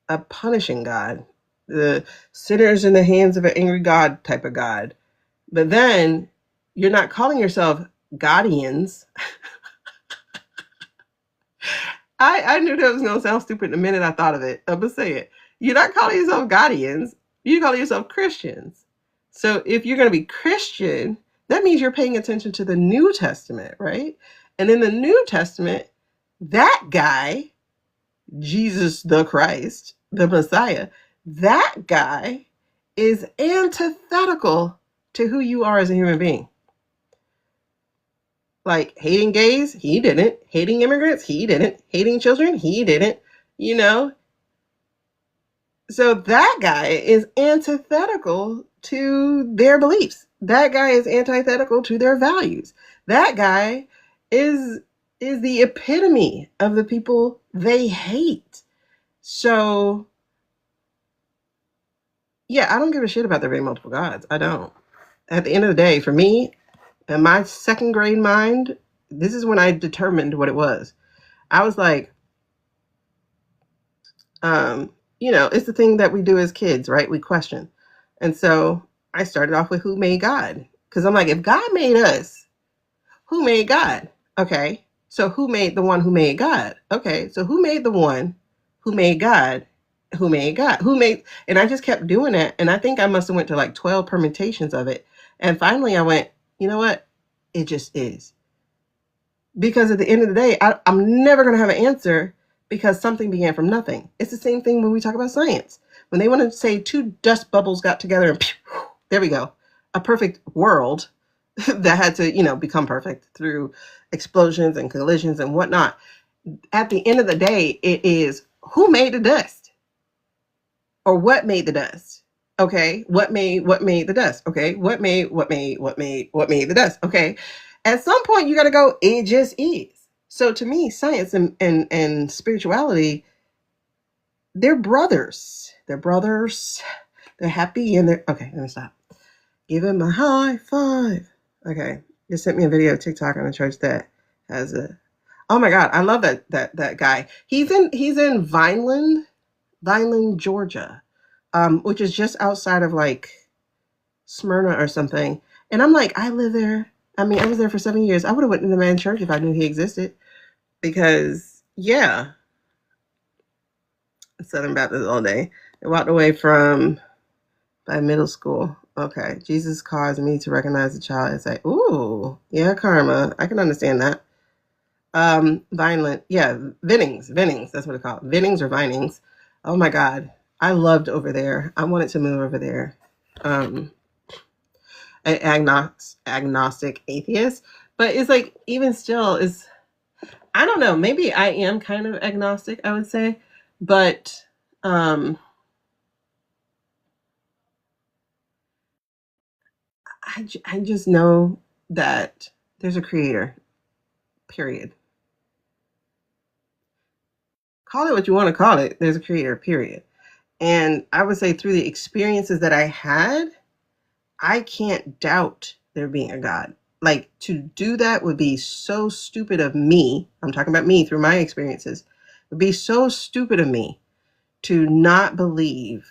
a punishing God, the sinners in the hands of an angry God type of God. But then you're not calling yourself Godians. I knew that was going to sound stupid the minute I thought of it. I'm going to say it. You're not calling yourself Godians. You're calling yourself Christians. So if you're going to be Christian, that means you're paying attention to the New Testament, right? And in the New Testament, that guy, Jesus the Christ, the Messiah, that guy is antithetical to who you are as a human being. Like, hating gays, he didn't. Hating immigrants, he didn't. Hating children, he didn't. You know? So that guy is antithetical to their beliefs. That guy is antithetical to their values. That guy is the epitome of the people they hate. So, yeah, I don't give a shit about there being multiple gods. I don't. At the end of the day, for me, in my second grade mind, this is when I determined what it was. I was like, you know, it's the thing that we do as kids, right? We question. And so I started off with who made God? Because I'm like, if God made us, who made God? Okay. So who made the one who made God? Okay. So who made the one who made God? Who made God? Who made, and I just kept doing it. And I think I must have went to like 12 permutations of it. And finally I went, you know what? It just is. Because at the end of the day, I'm never going to have an answer because something began from nothing. It's the same thing when we talk about science. When they want to say two dust bubbles got together and pew, there we go. A perfect world that had to, you know, become perfect through explosions and collisions and whatnot. At the end of the day, it is who made the dust or what made the dust? Okay. What made the dust? Okay. What made the dust? Okay. At some point you got to go, it just is. So to me, science and spirituality, they're brothers. They're brothers. They're happy and they're, okay, let me stop. Give him a high five. Okay. Just sent me a video of TikTok on a church that has a, Oh my God, I love that guy. He's in Vineland, Georgia, which is just outside of like Smyrna or something. And I'm like, I live there. I mean, I was there for 7 years. I would have went to the man church if I knew he existed. Because yeah, Southern Baptist all day. I walked away from by middle school. Okay, Jesus caused me to recognize the child and say, "Ooh, yeah, karma. I can understand that." Vineland, yeah, Vinnings. That's what it's called. Vinnings or Vinings. Oh my God, I loved over there. I wanted to move over there. Um, agnostic atheist, but it's like even still is. I don't know. Maybe I am kind of agnostic. I would say, but I just know that there's a creator. Period. Call it what you want to call it. There's a creator. Period. And I would say through the experiences that I had, I can't doubt there being a God. Like to do that would be so stupid of me. I'm talking about me through my experiences. It would be so stupid of me to not believe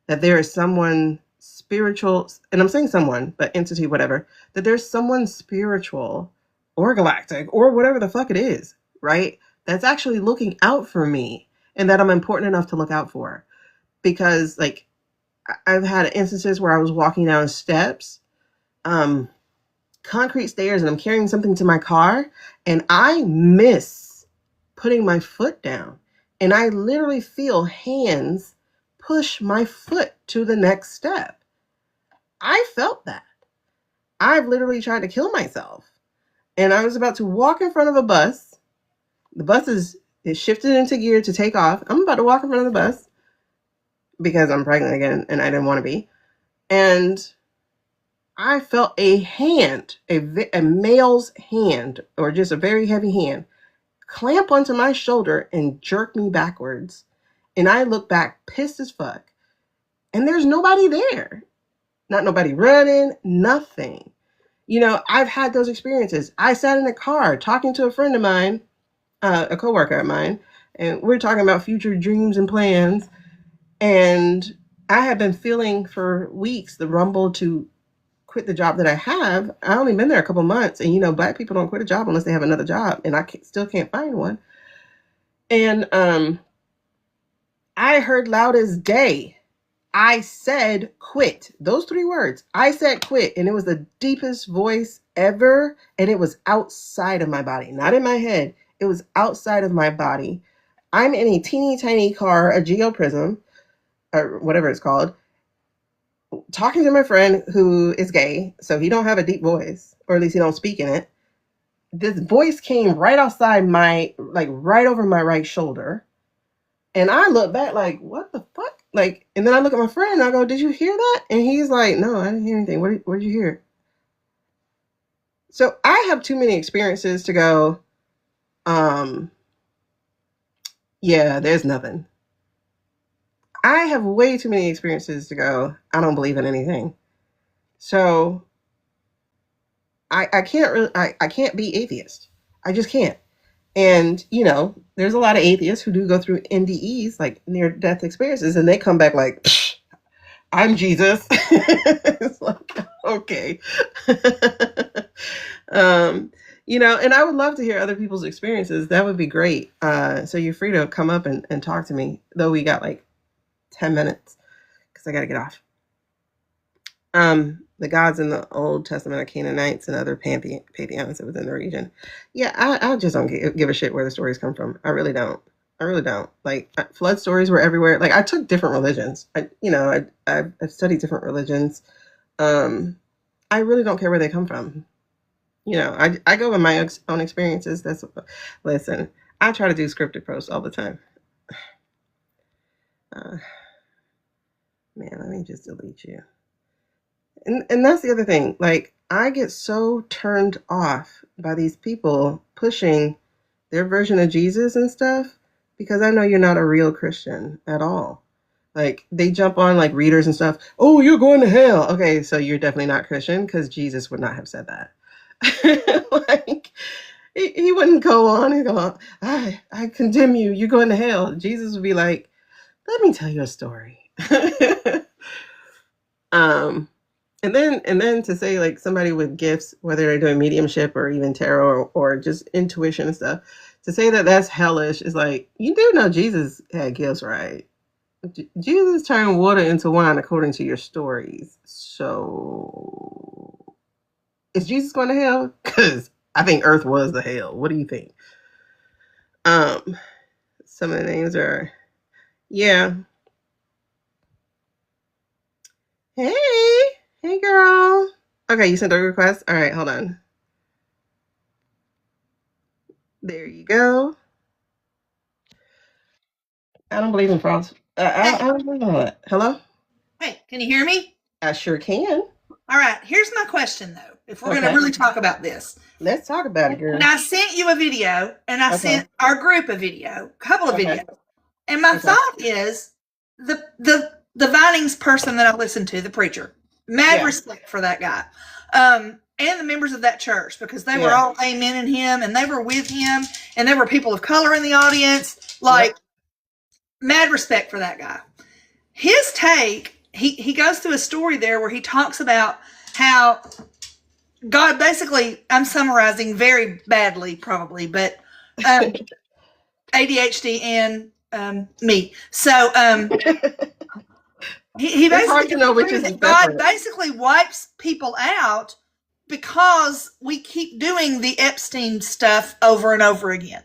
that there is someone spiritual, and I'm saying someone, but entity, whatever, that there's someone spiritual or galactic or whatever the fuck it is, right? That's actually looking out for me and that I'm important enough to look out for. Because like I've had instances where I was walking down steps, concrete stairs, and I'm carrying something to my car, and I miss putting my foot down. And I literally feel hands push my foot to the next step. I felt that. I've literally tried to kill myself. And I was about to walk in front of a bus. The bus is shifted into gear to take off. I'm about to walk in front of the bus because I'm pregnant again and I didn't want to be. And I felt a hand, a male's hand, or just a very heavy hand, clamp onto my shoulder and jerk me backwards. And I look back pissed as fuck. And there's nobody there. Not nobody running, nothing. You know, I've had those experiences. I sat in a car talking to a friend of mine, a coworker of mine, and we're talking about future dreams and plans. And I had been feeling for weeks the rumble to quit the job that I have. I only been there a couple months, and you know, Black people don't quit a job unless they have another job, and still can't find one. And I heard loud as day, I said quit. Those 3 words. I said quit, and it was the deepest voice ever, and it was outside of my body, not in my head. It was outside of my body. I'm in a teeny tiny car, a GeoPrism, or whatever it's called, talking to my friend who is gay, so he don't have a deep voice, or at least he don't speak in it. This voice came right outside my, like right over my right shoulder. And I look back like, what the fuck? Like, and then I look at my friend and I go, did you hear that? And he's like, no, I didn't hear anything. What did you hear? So I have too many experiences to go, yeah, there's nothing. I have way too many experiences to go, I don't believe in anything. So I can't really, I can't be atheist. I just can't. And, you know, there's a lot of atheists who do go through NDEs, like near death experiences, and they come back like, I'm Jesus. It's like, okay. You know, and I would love to hear other people's experiences. That would be great. So you're free to come up and talk to me, though we got like 10 minutes because I got to get off. The gods in the Old Testament are Canaanites and other pantheons within the region. Yeah, I just don't give a shit where the stories come from. I really don't. I really don't. Like flood stories were everywhere. Like I took different religions. I've studied different religions. I really don't care where they come from. You know, I go with my own experiences. Listen, I try to do scripted posts all the time. Man, let me just delete you. And that's the other thing. Like, I get so turned off by these people pushing their version of Jesus and stuff because I know you're not a real Christian at all. Like, they jump on, like, readers and stuff. Oh, you're going to hell. Okay, so you're definitely not Christian because Jesus would not have said that. Like, he wouldn't go on and go, I condemn you. You're going to hell. Jesus would be like, let me tell you a story. um, and then to say like somebody with gifts, whether they're doing mediumship or even tarot or just intuition and stuff, to say that that's hellish is like, you do know Jesus had gifts, right? Jesus turned water into wine according to your stories. So is Jesus going to hell? Because I think Earth was the hell. What do you think? Um, some of the names are, yeah. Hey, hey, girl. Okay, you sent a request. All right, hold on. There you go. I don't believe in frogs. I don't believe in that. Hello. Hey, can you hear me? I sure can. All right, here's my question though. If we're going Okay, to really talk about this, let's talk about it, girl. and I sent you a video, and I Okay. sent our group a video, a couple of Okay. videos, and my Okay. thought is the Vinings person that I listened to, the preacher, mad Yeah. respect for that guy, and the members of that church because they were Yeah. all amening him and they were with him, and there were people of color in the audience, like Yep. mad respect for that guy. His take, he goes through a story there where he talks about how God basically, I'm summarizing very badly probably, but ADHD and me. So he It's hard basically to know which is that God separate. basically wipes people out because we keep doing the Epstein stuff over and over again.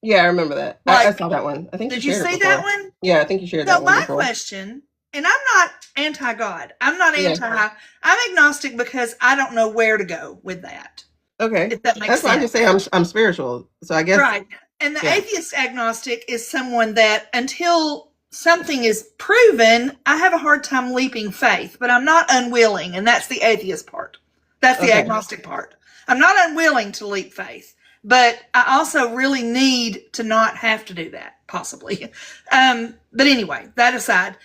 Yeah, I remember that. I Like, saw that one. I think did you you shared it see before. that one? Yeah, I think you shared So that one my before. question, and I'm not anti-God. I'm not Yeah. I'm agnostic because I don't know where to go with that. Okay. If that makes That's why I sense. just say I'm spiritual. So I guess Right. And the yeah. atheist agnostic is someone that until something is proven, I have a hard time leaping faith, but I'm not unwilling, and that's the atheist part. That's the Okay. agnostic part. I'm not unwilling to leap faith, but I also really need to not have to do that, possibly. But anyway, that aside,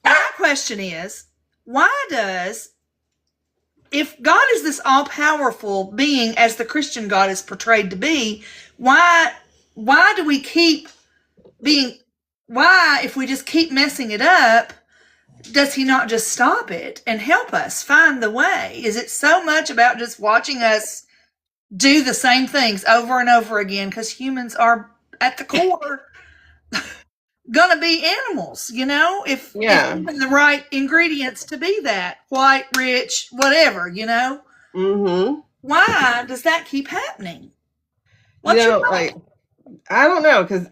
my question is, why does, if God is this all-powerful being as the Christian God is portrayed to be, why do we keep being, why, if we just keep messing it up, does he not just stop it and help us find the way? Is it so much about just watching us do the same things over and over again? Because humans are at the core gonna be animals, you know, if given the right ingredients to be that, white, rich, whatever, you know. Mm-hmm. Why does that keep happening? What's You know, your thought? like I don't know, because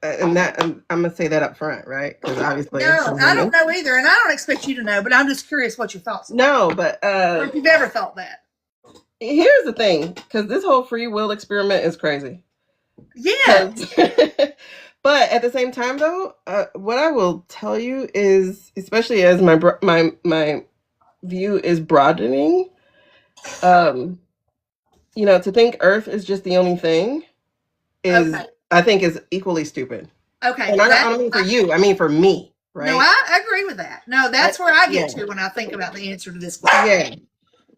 and that I'm gonna say that up front, right? Because obviously No, I'm I don't human. know either, and I don't expect you to know, but I'm just curious what your thoughts are. No, but Or if you've ever thought that. here's the thing, because this whole free will experiment is crazy. Yeah. But at the same time, though, what I will tell you is, especially as my view is broadening, you know, to think Earth is just the only thing is, Okay. I think, is equally stupid. Okay. And I don't mean for you, I mean for me, right? No, I agree with that. No, that's where I get to when I think about the answer to this question. Yeah.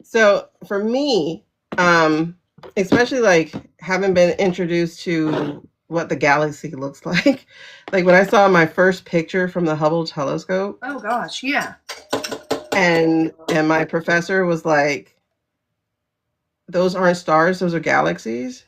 So for me, especially like having been introduced to what the galaxy looks like when I saw my first picture from the Hubble telescope. Oh gosh, yeah. And my professor was like, those aren't stars, those are galaxies.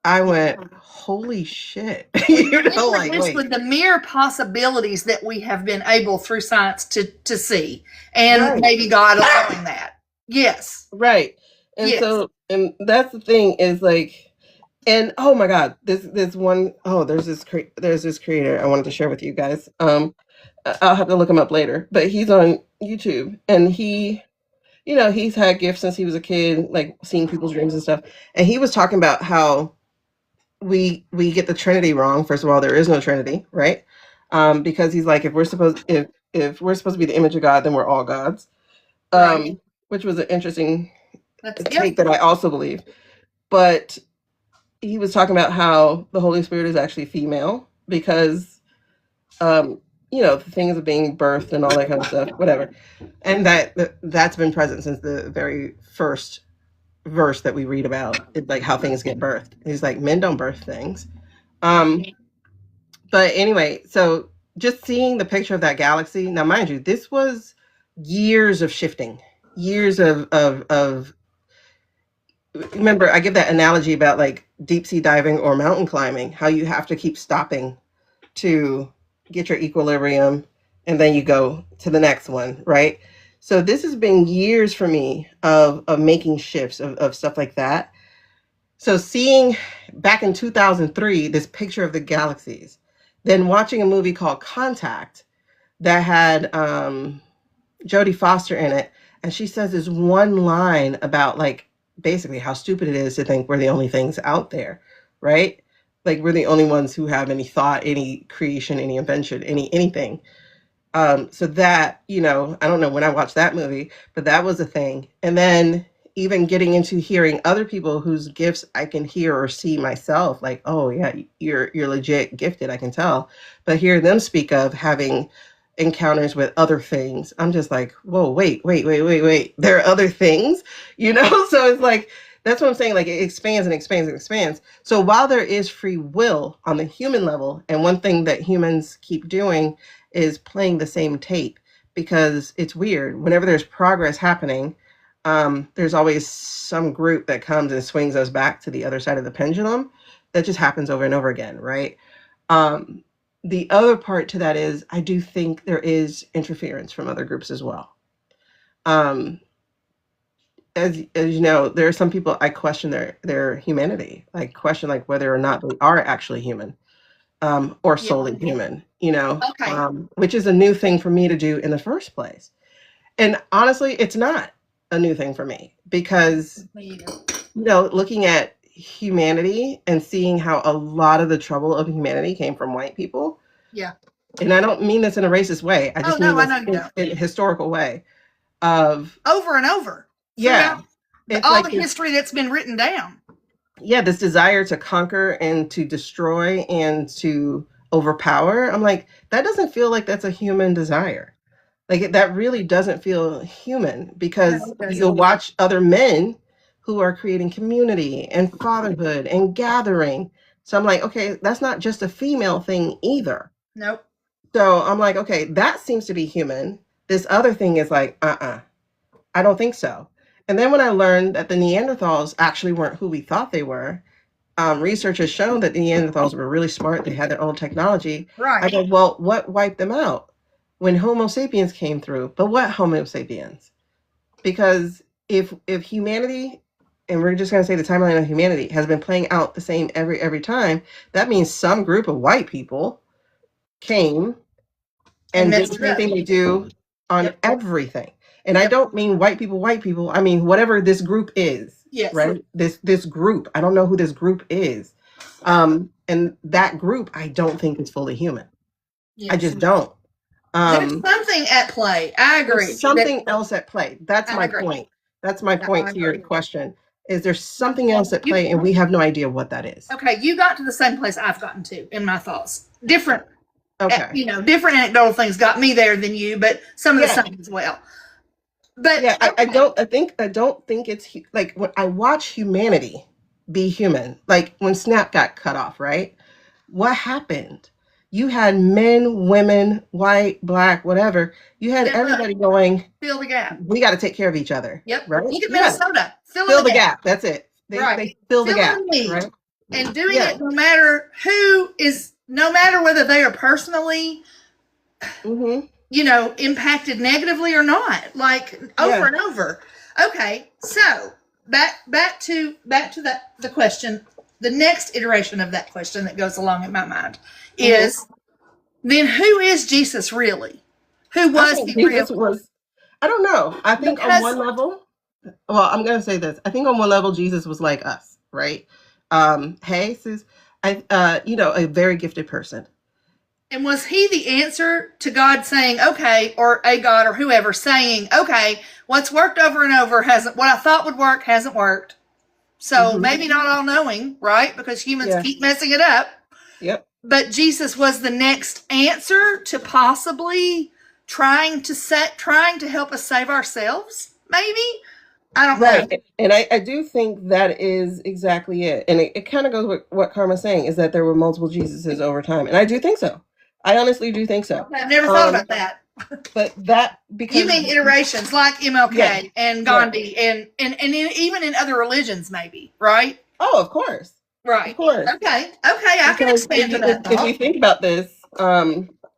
I went, holy shit. You know, like, just with the mere possibilities that we have been able through science to see, and right. maybe God allowing that. Yes. Right. And yes. So, and that's the thing is like, and oh my God, this one, oh, there's this creator I wanted to share with you guys. I'll have to look him up later, but he's on YouTube, and he, you know, he's had gifts since he was a kid, like seeing people's dreams and stuff. And he was talking about how we get the Trinity wrong. First of all, there is no Trinity, right? Because he's like, if we're supposed to be the image of God, then we're all gods. Right. Which was an interesting take that I also believe. But he was talking about how the Holy Spirit is actually female because, you know, the things of being birthed and all that kind of stuff, whatever. And that's been present since the very first verse that we read about, like how things get birthed. He's like, men don't birth things. Um, but anyway, so just seeing the picture of that galaxy. Now, mind you, this was years of shifting, years of. Remember, I give that analogy about like deep sea diving or mountain climbing, how you have to keep stopping to get your equilibrium, and then you go to the next one, right? So this has been years for me of making shifts of stuff like that. So seeing back in 2003 this picture of the galaxies, then watching a movie called Contact that had Jodie Foster in it, and she says this one line about like basically how stupid it is to think we're the only things out there, right? Like we're the only ones who have any thought, any creation, any invention, anything. So that, you know, I don't know when I watched that movie, but that was a thing. And then even getting into hearing other people whose gifts I can hear or see myself, like, oh yeah, you're legit gifted, I can tell. But hear them speak of having encounters with other things, I'm just like, whoa, wait. There are other things, you know? So it's like, that's what I'm saying. Like it expands and expands and expands. So while there is free will on the human level, and one thing that humans keep doing is playing the same tape, because it's weird. Whenever there's progress happening, there's always some group that comes and swings us back to the other side of the pendulum. That just happens over and over again, right? The other part to that is I do think there is interference from other groups as well. Um, as you know, there are some people I question their humanity. I question like whether or not they are actually human, or Yeah. solely human, you know, Okay. which is a new thing for me to do in the first place. And honestly, it's not a new thing for me because, Me either. you know, looking at humanity and seeing how a lot of the trouble of humanity came from white people. Yeah. And I don't mean this in a racist way. I just Oh, no, mean I this know you don't. in a historical way of, Over and over yeah, throughout it's all like the this, history that's been written down. yeah, this desire to conquer and to destroy and to overpower. I'm like, that doesn't feel like that's a human desire. Like that really doesn't feel human No, because it you'll doesn't. watch other men who are creating community and fatherhood and gathering. So I'm like, okay, that's not just a female thing either. Nope. So I'm like, okay, that seems to be human. This other thing is like, I don't think so. And then when I learned that the Neanderthals actually weren't who we thought they were, research has shown that the Neanderthals were really smart. They had their own technology. I Right. go, well, what wiped them out? When Homo sapiens came through, but what Homo sapiens? Because if humanity, and we're just going to say the timeline of humanity has been playing out the same every time, that means some group of white people came And and did the messed it same up. thing they do on Yep. everything. And I Yep. don't mean white people. I mean whatever this group is, Yes. right? This group. I don't know who this group is. And that group I don't think is fully human. Yes. I just don't. There's something at play. I agree. There's something else at play. That's I my agree. point. That's my No, point I to your agree. question. Is there something else at play and we have no idea what that is? Okay, you got to the same place I've gotten to in my thoughts. Different, Okay. you know, different anecdotal things got me there than you, but some of the Yeah. same as well. But Yeah, I don't think it's like when I watch humanity be human, like when Snap got cut off, right? What happened? You had men, women, white, black, whatever. You had Step up. everybody going, Fill the gap. we got to take care of each other. Yep. Right? Look at Yeah. Minnesota. Fill the gap. That's it. Right. They fill the gap. Filling the need. Right? And doing Yeah. it no matter who is, no matter whether they are personally, Mm-hmm. you know, impacted negatively or not, like over Yeah. and over. Okay, so back to the question. The next iteration of that question that goes along in my mind is, then who is Jesus really? Who I was think he Jesus really? was, I don't know. I think on Because- one level, well, I'm going to say this. I think on one level, Jesus was like us, right? Hey, sis, you know, a very gifted person. And was he the answer to God saying, okay, or a God or whoever saying, okay, what's worked over and over hasn't, what I thought would work hasn't worked. So Mhm. maybe not all knowing, right? Because humans Yeah. keep messing it up. Yep. But Jesus was the next answer to possibly trying to help us save ourselves, maybe. I don't know. Right. And I do think that is exactly it. And it kind of goes with what Karma's saying, is that there were multiple Jesuses over time. And I do think so. I honestly do think so. I've never thought about that. But that, You because, mean iterations like MLK yeah, and yeah. Gandhi and even in other religions, maybe, right? Oh, of course. Right. Of course. Okay. I can Because expand to that if you thought. think about this,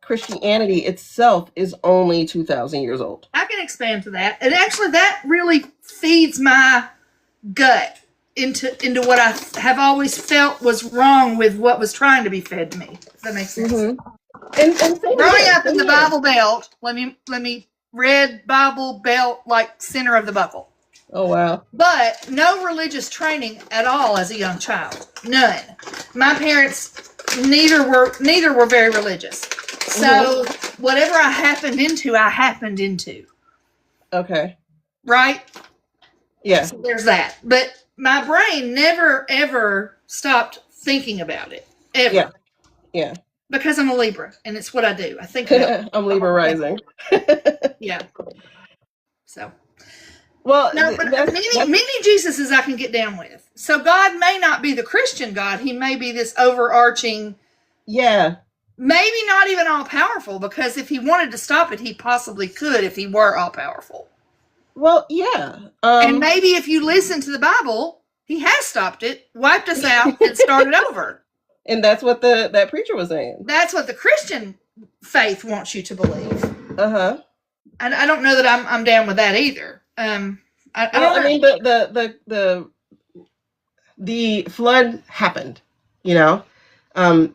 Christianity itself is only 2,000 years old. I can expand to that. And actually, that really feeds my gut into what I have always felt was wrong with what was trying to be fed to me. If that makes sense. And Growing up in the Bible Belt, let me red Bible Belt, like center of the buckle. Oh, wow. But no religious training at all as a young child. None. My parents neither were very religious. So whatever I happened into. Okay. Right? Yeah. So there's that. But my brain never ever stopped thinking about it. Ever. Yeah. Yeah. Because I'm a Libra and it's what I do. I think about it. I'm Libra rising. Yeah. So well, no, but many Jesuses I can get down with. So God may not be the Christian God. He may be this overarching, yeah, maybe not even all powerful, because if he wanted to stop it, he possibly could if he were all powerful. Well, yeah. And maybe if you listen to the Bible, he has stopped it, wiped us out, and started over. And that's what that preacher was saying. That's what the Christian faith wants you to believe. Uh-huh. And I don't know that I'm down with that either. I mean, the flood happened, you know.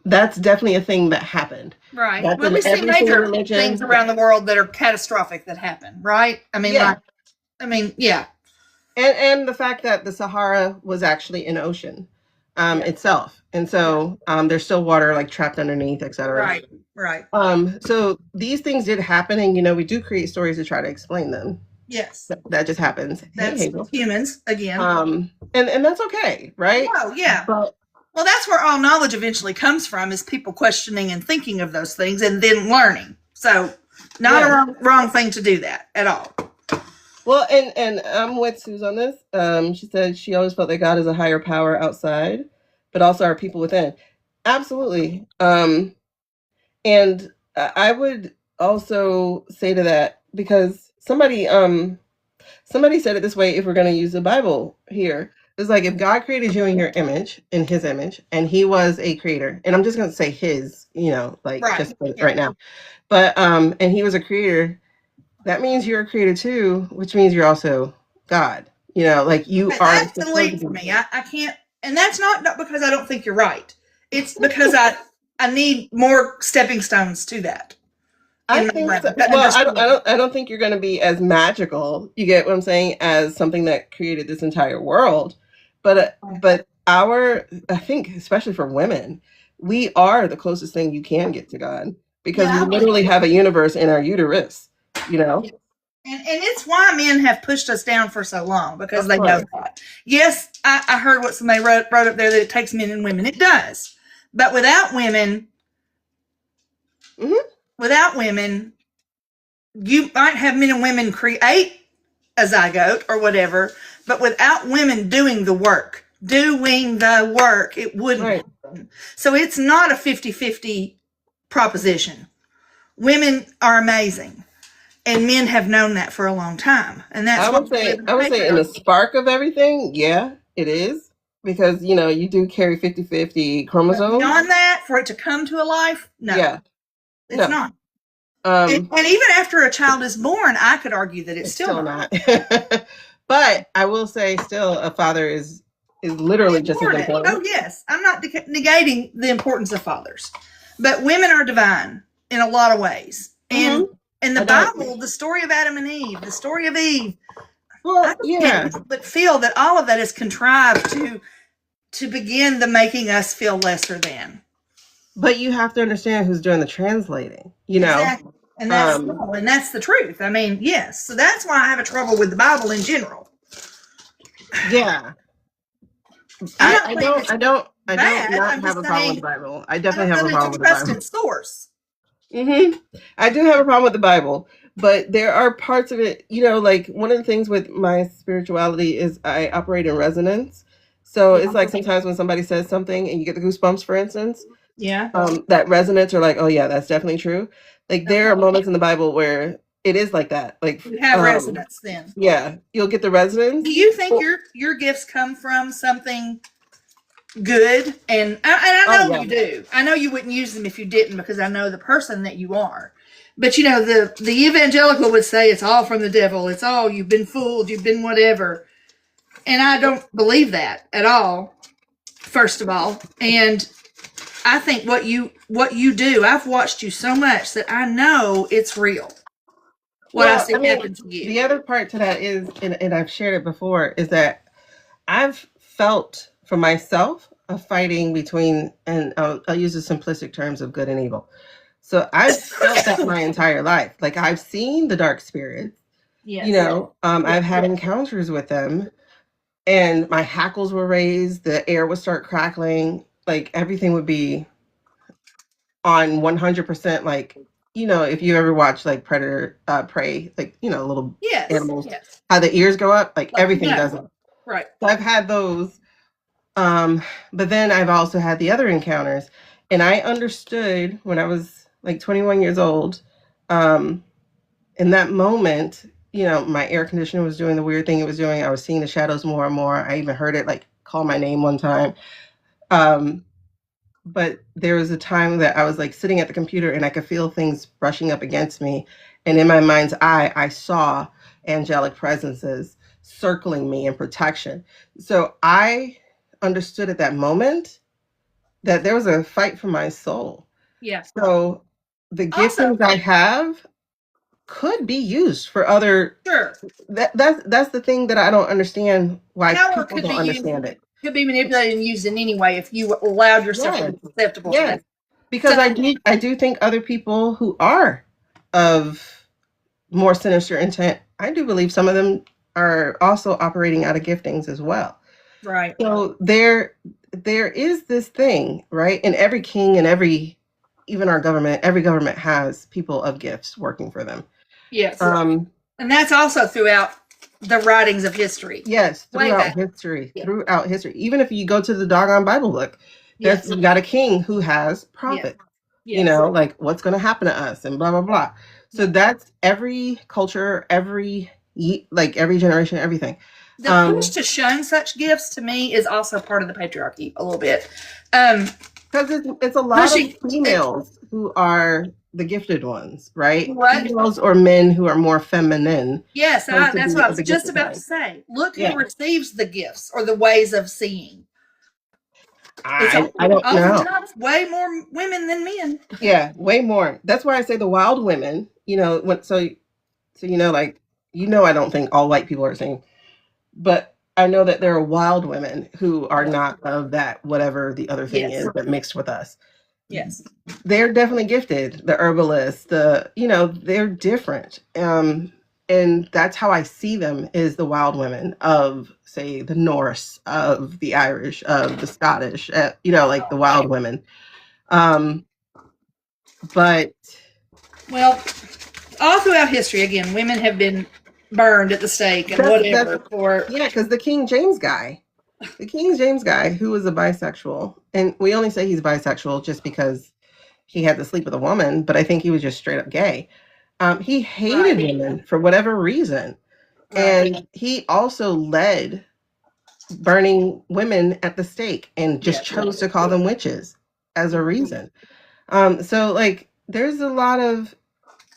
That's definitely a thing that happened. Right. That's well, we see major things around the world that are catastrophic that happen, right? I mean, yeah. And the fact that the Sahara was actually an ocean itself. And so there's still water like trapped underneath, etc. Right. So these things did happen, and we do create stories to try to explain them. Yes. That just happens. That's humans again. And that's okay, right? Oh, yeah. But, well, that's where all knowledge eventually comes from, is people questioning and thinking of those things and then learning. So not a wrong thing to do that at all. Well, and I'm with Suze on this. She said she always felt that God is a higher power outside, but also our people within. Absolutely. And I would also say to that, because somebody said it this way, if we're going to use the Bible here, it's like, if God created you in his image, and he was a creator, and I'm just going to say his, right now, but and he was a creator, that means you're a creator too, which means you're also God. You are. That's the leap for me. I can't, and that's not because I don't think you're right. It's because I need more stepping stones to that. I think so. Well, I don't think you're going to be as magical. You get what I'm saying? As something that created this entire world, but I think, especially for women, we are the closest thing you can get to God, because we literally have a universe in our uterus. And it's why men have pushed us down for so long, because they know that. Yes, I heard what somebody wrote up there, that it takes men and women. It does, but without women. Without women, you might have men and women create a zygote or whatever, but without women doing the work, it wouldn't happen. So it's not a 50-50 proposition. Women are amazing, and men have known that for a long time. And that's I would say in the spark of everything, yeah, it is. Because, you do carry 50-50 chromosomes. But beyond that, for it to come to a life, no. Yeah. It's not. And even after a child is born, I could argue that it's still not. But I will say, still, a father is literally just as important. Oh, yes. I'm not negating the importance of fathers. But women are divine in a lot of ways. And in the Bible, the story of Adam and Eve, the story of Eve, I can't help but feel that all of that is contrived to begin the making us feel lesser than. But you have to understand who's doing the translating, Exactly. And that's the truth. I mean, yes. So that's why I have a trouble with the Bible in general. Yeah. I don't have a problem with the Bible. I definitely have a problem with the Bible. Source. I do have a problem with the Bible, But there are parts of it, like one of the things with my spirituality is I operate in resonance. So Yeah. it's like sometimes when somebody says something and you get the goosebumps, for instance, Yeah. that resonance are like, oh yeah, that's definitely true. Like there are Okay. moments in the Bible where it is like that. Like, You have resonance then. yeah, you'll get the resonance. Do you think your gifts come from something good? And I Oh know yeah. you do. I know you wouldn't use them if you didn't, because I know the person that you are. But you know, the evangelical would say it's all from the devil. It's all, you've been fooled, you've been whatever. And I don't believe that at all, first of all. And I think what you do, I've watched you so much that I know it's real. What I Well, see I mean, happen to you. the other part to that is, and I've shared it before, is that I've felt for myself a fighting between, and I'll use the simplistic terms of good and evil. So I've felt that my entire life. Like I've seen the dark spirits, Yes. I've Yes. had encounters with them, and my hackles were raised, the air would start crackling, like everything would be on 100%. Like, if you ever watch like Predator, Prey, like, little Yes. animals, Yes. how the ears go up, like Like, everything no. does it. Right. So I've had those. But then I've also had the other encounters, and I understood when I was like 21 years old. In that moment, my air conditioner was doing the weird thing it was doing. I was seeing the shadows more and more. I even heard it like call my name one time. Um, but there was a time that I was like sitting at the computer and I could feel things brushing up against me. And in my mind's eye, I saw angelic presences circling me in protection. So I understood at that moment that there was a fight for my soul. Yeah. So the Also, giftings I have could be used for other. sure, That's the thing that I don't understand, why power people could don't be used, understand it. could be manipulated and used in any way if you allowed yourself to Yes, be susceptible to yes. that. Because So, I do think other people who are of more sinister intent, I do believe some of them are also operating out of giftings as well. right. So there is this thing, right? And every king and even every government has people of gifts working for them. Yes. Um, And that's also throughout the writings of history. yes, Way back. Yeah. throughout history. Even if you go to the doggone Bible book, Yes. you got a king who has Yes. prophets. Yes. Like what's going to happen to us and blah blah blah. So Yeah. that's every culture, like every generation, everything. The push to shun such gifts to me is also part of the patriarchy a little bit. Um, Because it's a lot of females who are the gifted ones, right? What? Females or men who are more feminine. Yes, that's what I was just about to say. Look who receives the gifts or the ways of seeing. I don't know. Oftentimes way more women than men. Yeah, way more. That's why I say the wild women. Like I don't think all white people are the same, but I know that there are wild women who are not of that whatever the other thing is that mixed with us. Yes. They're definitely gifted. The herbalists, they're different. And that's how I see them, is the wild women of, say, the Norse, of the Irish, of the Scottish, like the wild women. But well, all throughout history, again, women have been burned at the stake and whatever for. Yeah, because the King James guy, who was a bisexual, and we only say he's bisexual just because he had to sleep with a woman, but I think he was just straight up gay. He hated women for whatever reason. And he also led burning women at the stake and just chose to call them witches as a reason. So like there's a lot of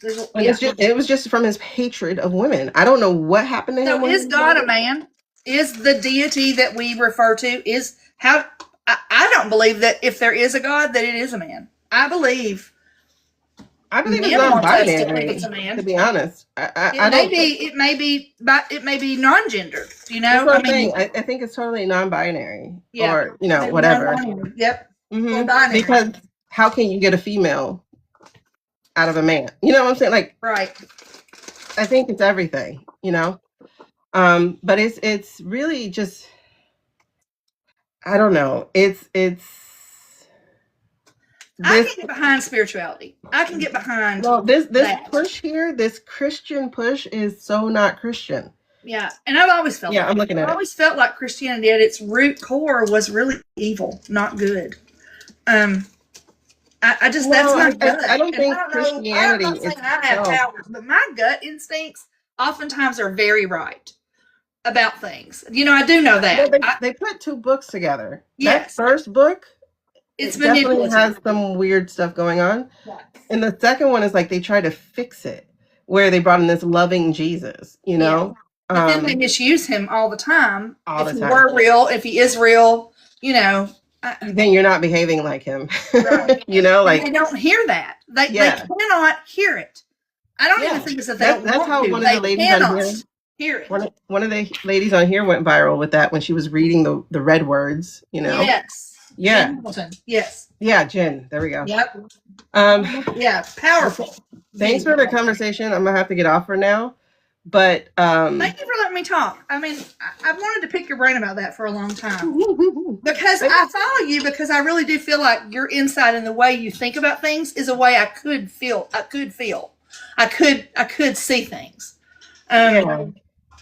it was just from his hatred of women. I don't know what happened to him. So is God a man? Is the deity that we refer to I don't believe that if there is a God that it is a man. I believe it's non-binary. It's a man. To be honest, it may be non-gender. I think it's totally non-binary. Yeah. Or whatever. Yep. Mm-hmm. Because how can you get a female out of a man? You know what I'm saying? Like, right. I think it's everything. But it's really just, I don't know. It's I can get behind spirituality. I can get behind this that. push here, this Christian push is so not Christian. Yeah, and I've always felt I'm looking at it. I always felt like Christianity at its root core was really evil, not good. I just that's my gut. I don't think Christianity. I'm not saying I have powers, but my gut instincts oftentimes are very right about things. You know, I do know that. Well, they put 2 books together. Yes. That first book, it's it definitely has some weird stuff going on. Yes. And the second one is like they try to fix it, where they brought in this loving Jesus, you know? Yeah. But then they misuse him all the time. If he were real, if he is real, you know. Then you're not behaving like him. Right. You know, like they don't hear that. They cannot hear it. I don't even think it's that they don't want how to. One of the ladies on here hear it. One of the ladies on here went viral with that when she was reading the red words, you know. Yes. Yeah. Yes. Yeah, Jen. There we go. Yep. Yeah, powerful. Thanks for the conversation. I'm gonna have to get off for now. But thank you for letting me talk. I mean, I've wanted to pick your brain about that for a long time. Because I follow you because I really do feel like your insight and the way you think about things is a way I could feel. I could see things. I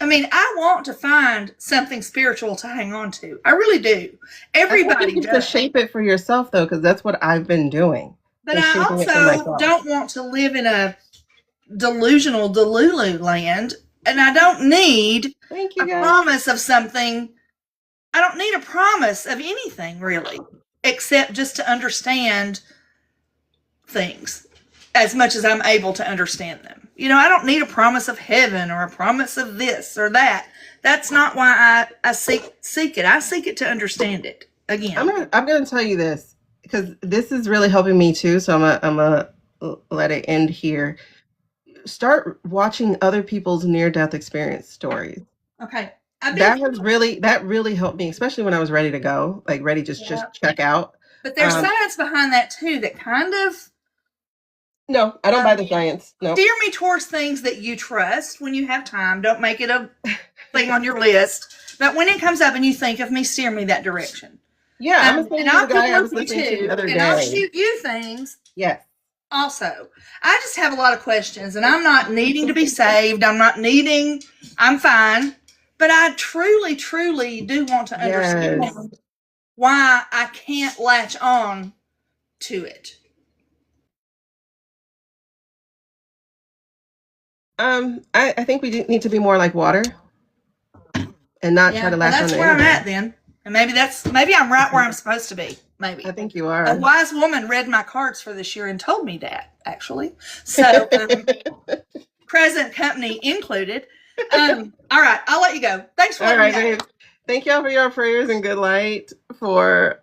mean, I want to find something spiritual to hang on to. I really do. Everybody does. To shape it for yourself, though, because that's what I've been doing. But I also don't want to live in a delusional Delulu land, and I don't need a promise of something. I don't need a promise of anything, really, except just to understand things as much as I'm able to understand them. You know, I don't need a promise of heaven or a promise of this or that. That's not why I seek it. I seek it to understand it. Again, I'm gonna tell you this because this is really helping me too. So I'm gonna let it end here. Start watching other people's near-death experience stories. Okay. That really helped me, especially when I was ready to go, like ready to just check out. But there's science behind that too that kind of no, I don't buy the science. No. Steer me towards things that you trust when you have time. Don't make it a thing on your list. But when it comes up and you think of me, steer me that direction. Yeah, and I'll guy I was listening to the other day. I'll shoot you things. Yes. Also, I just have a lot of questions, and I'm not needing to be saved. I'm fine. But I truly, truly do want to understand why I can't latch on to it. I think we need to be more like water and not try to latch on to that's where I'm at then. And maybe I'm right where I'm supposed to be. Maybe. I think you are. A wise woman read my cards for this year and told me that, actually. So, present company included. All right, I'll let you go. Thanks for letting me know. Thank y'all for your prayers and good light for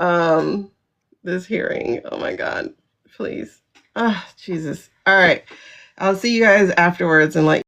this hearing. Oh my God. Please. Oh, Jesus. All right. I'll see you guys afterwards and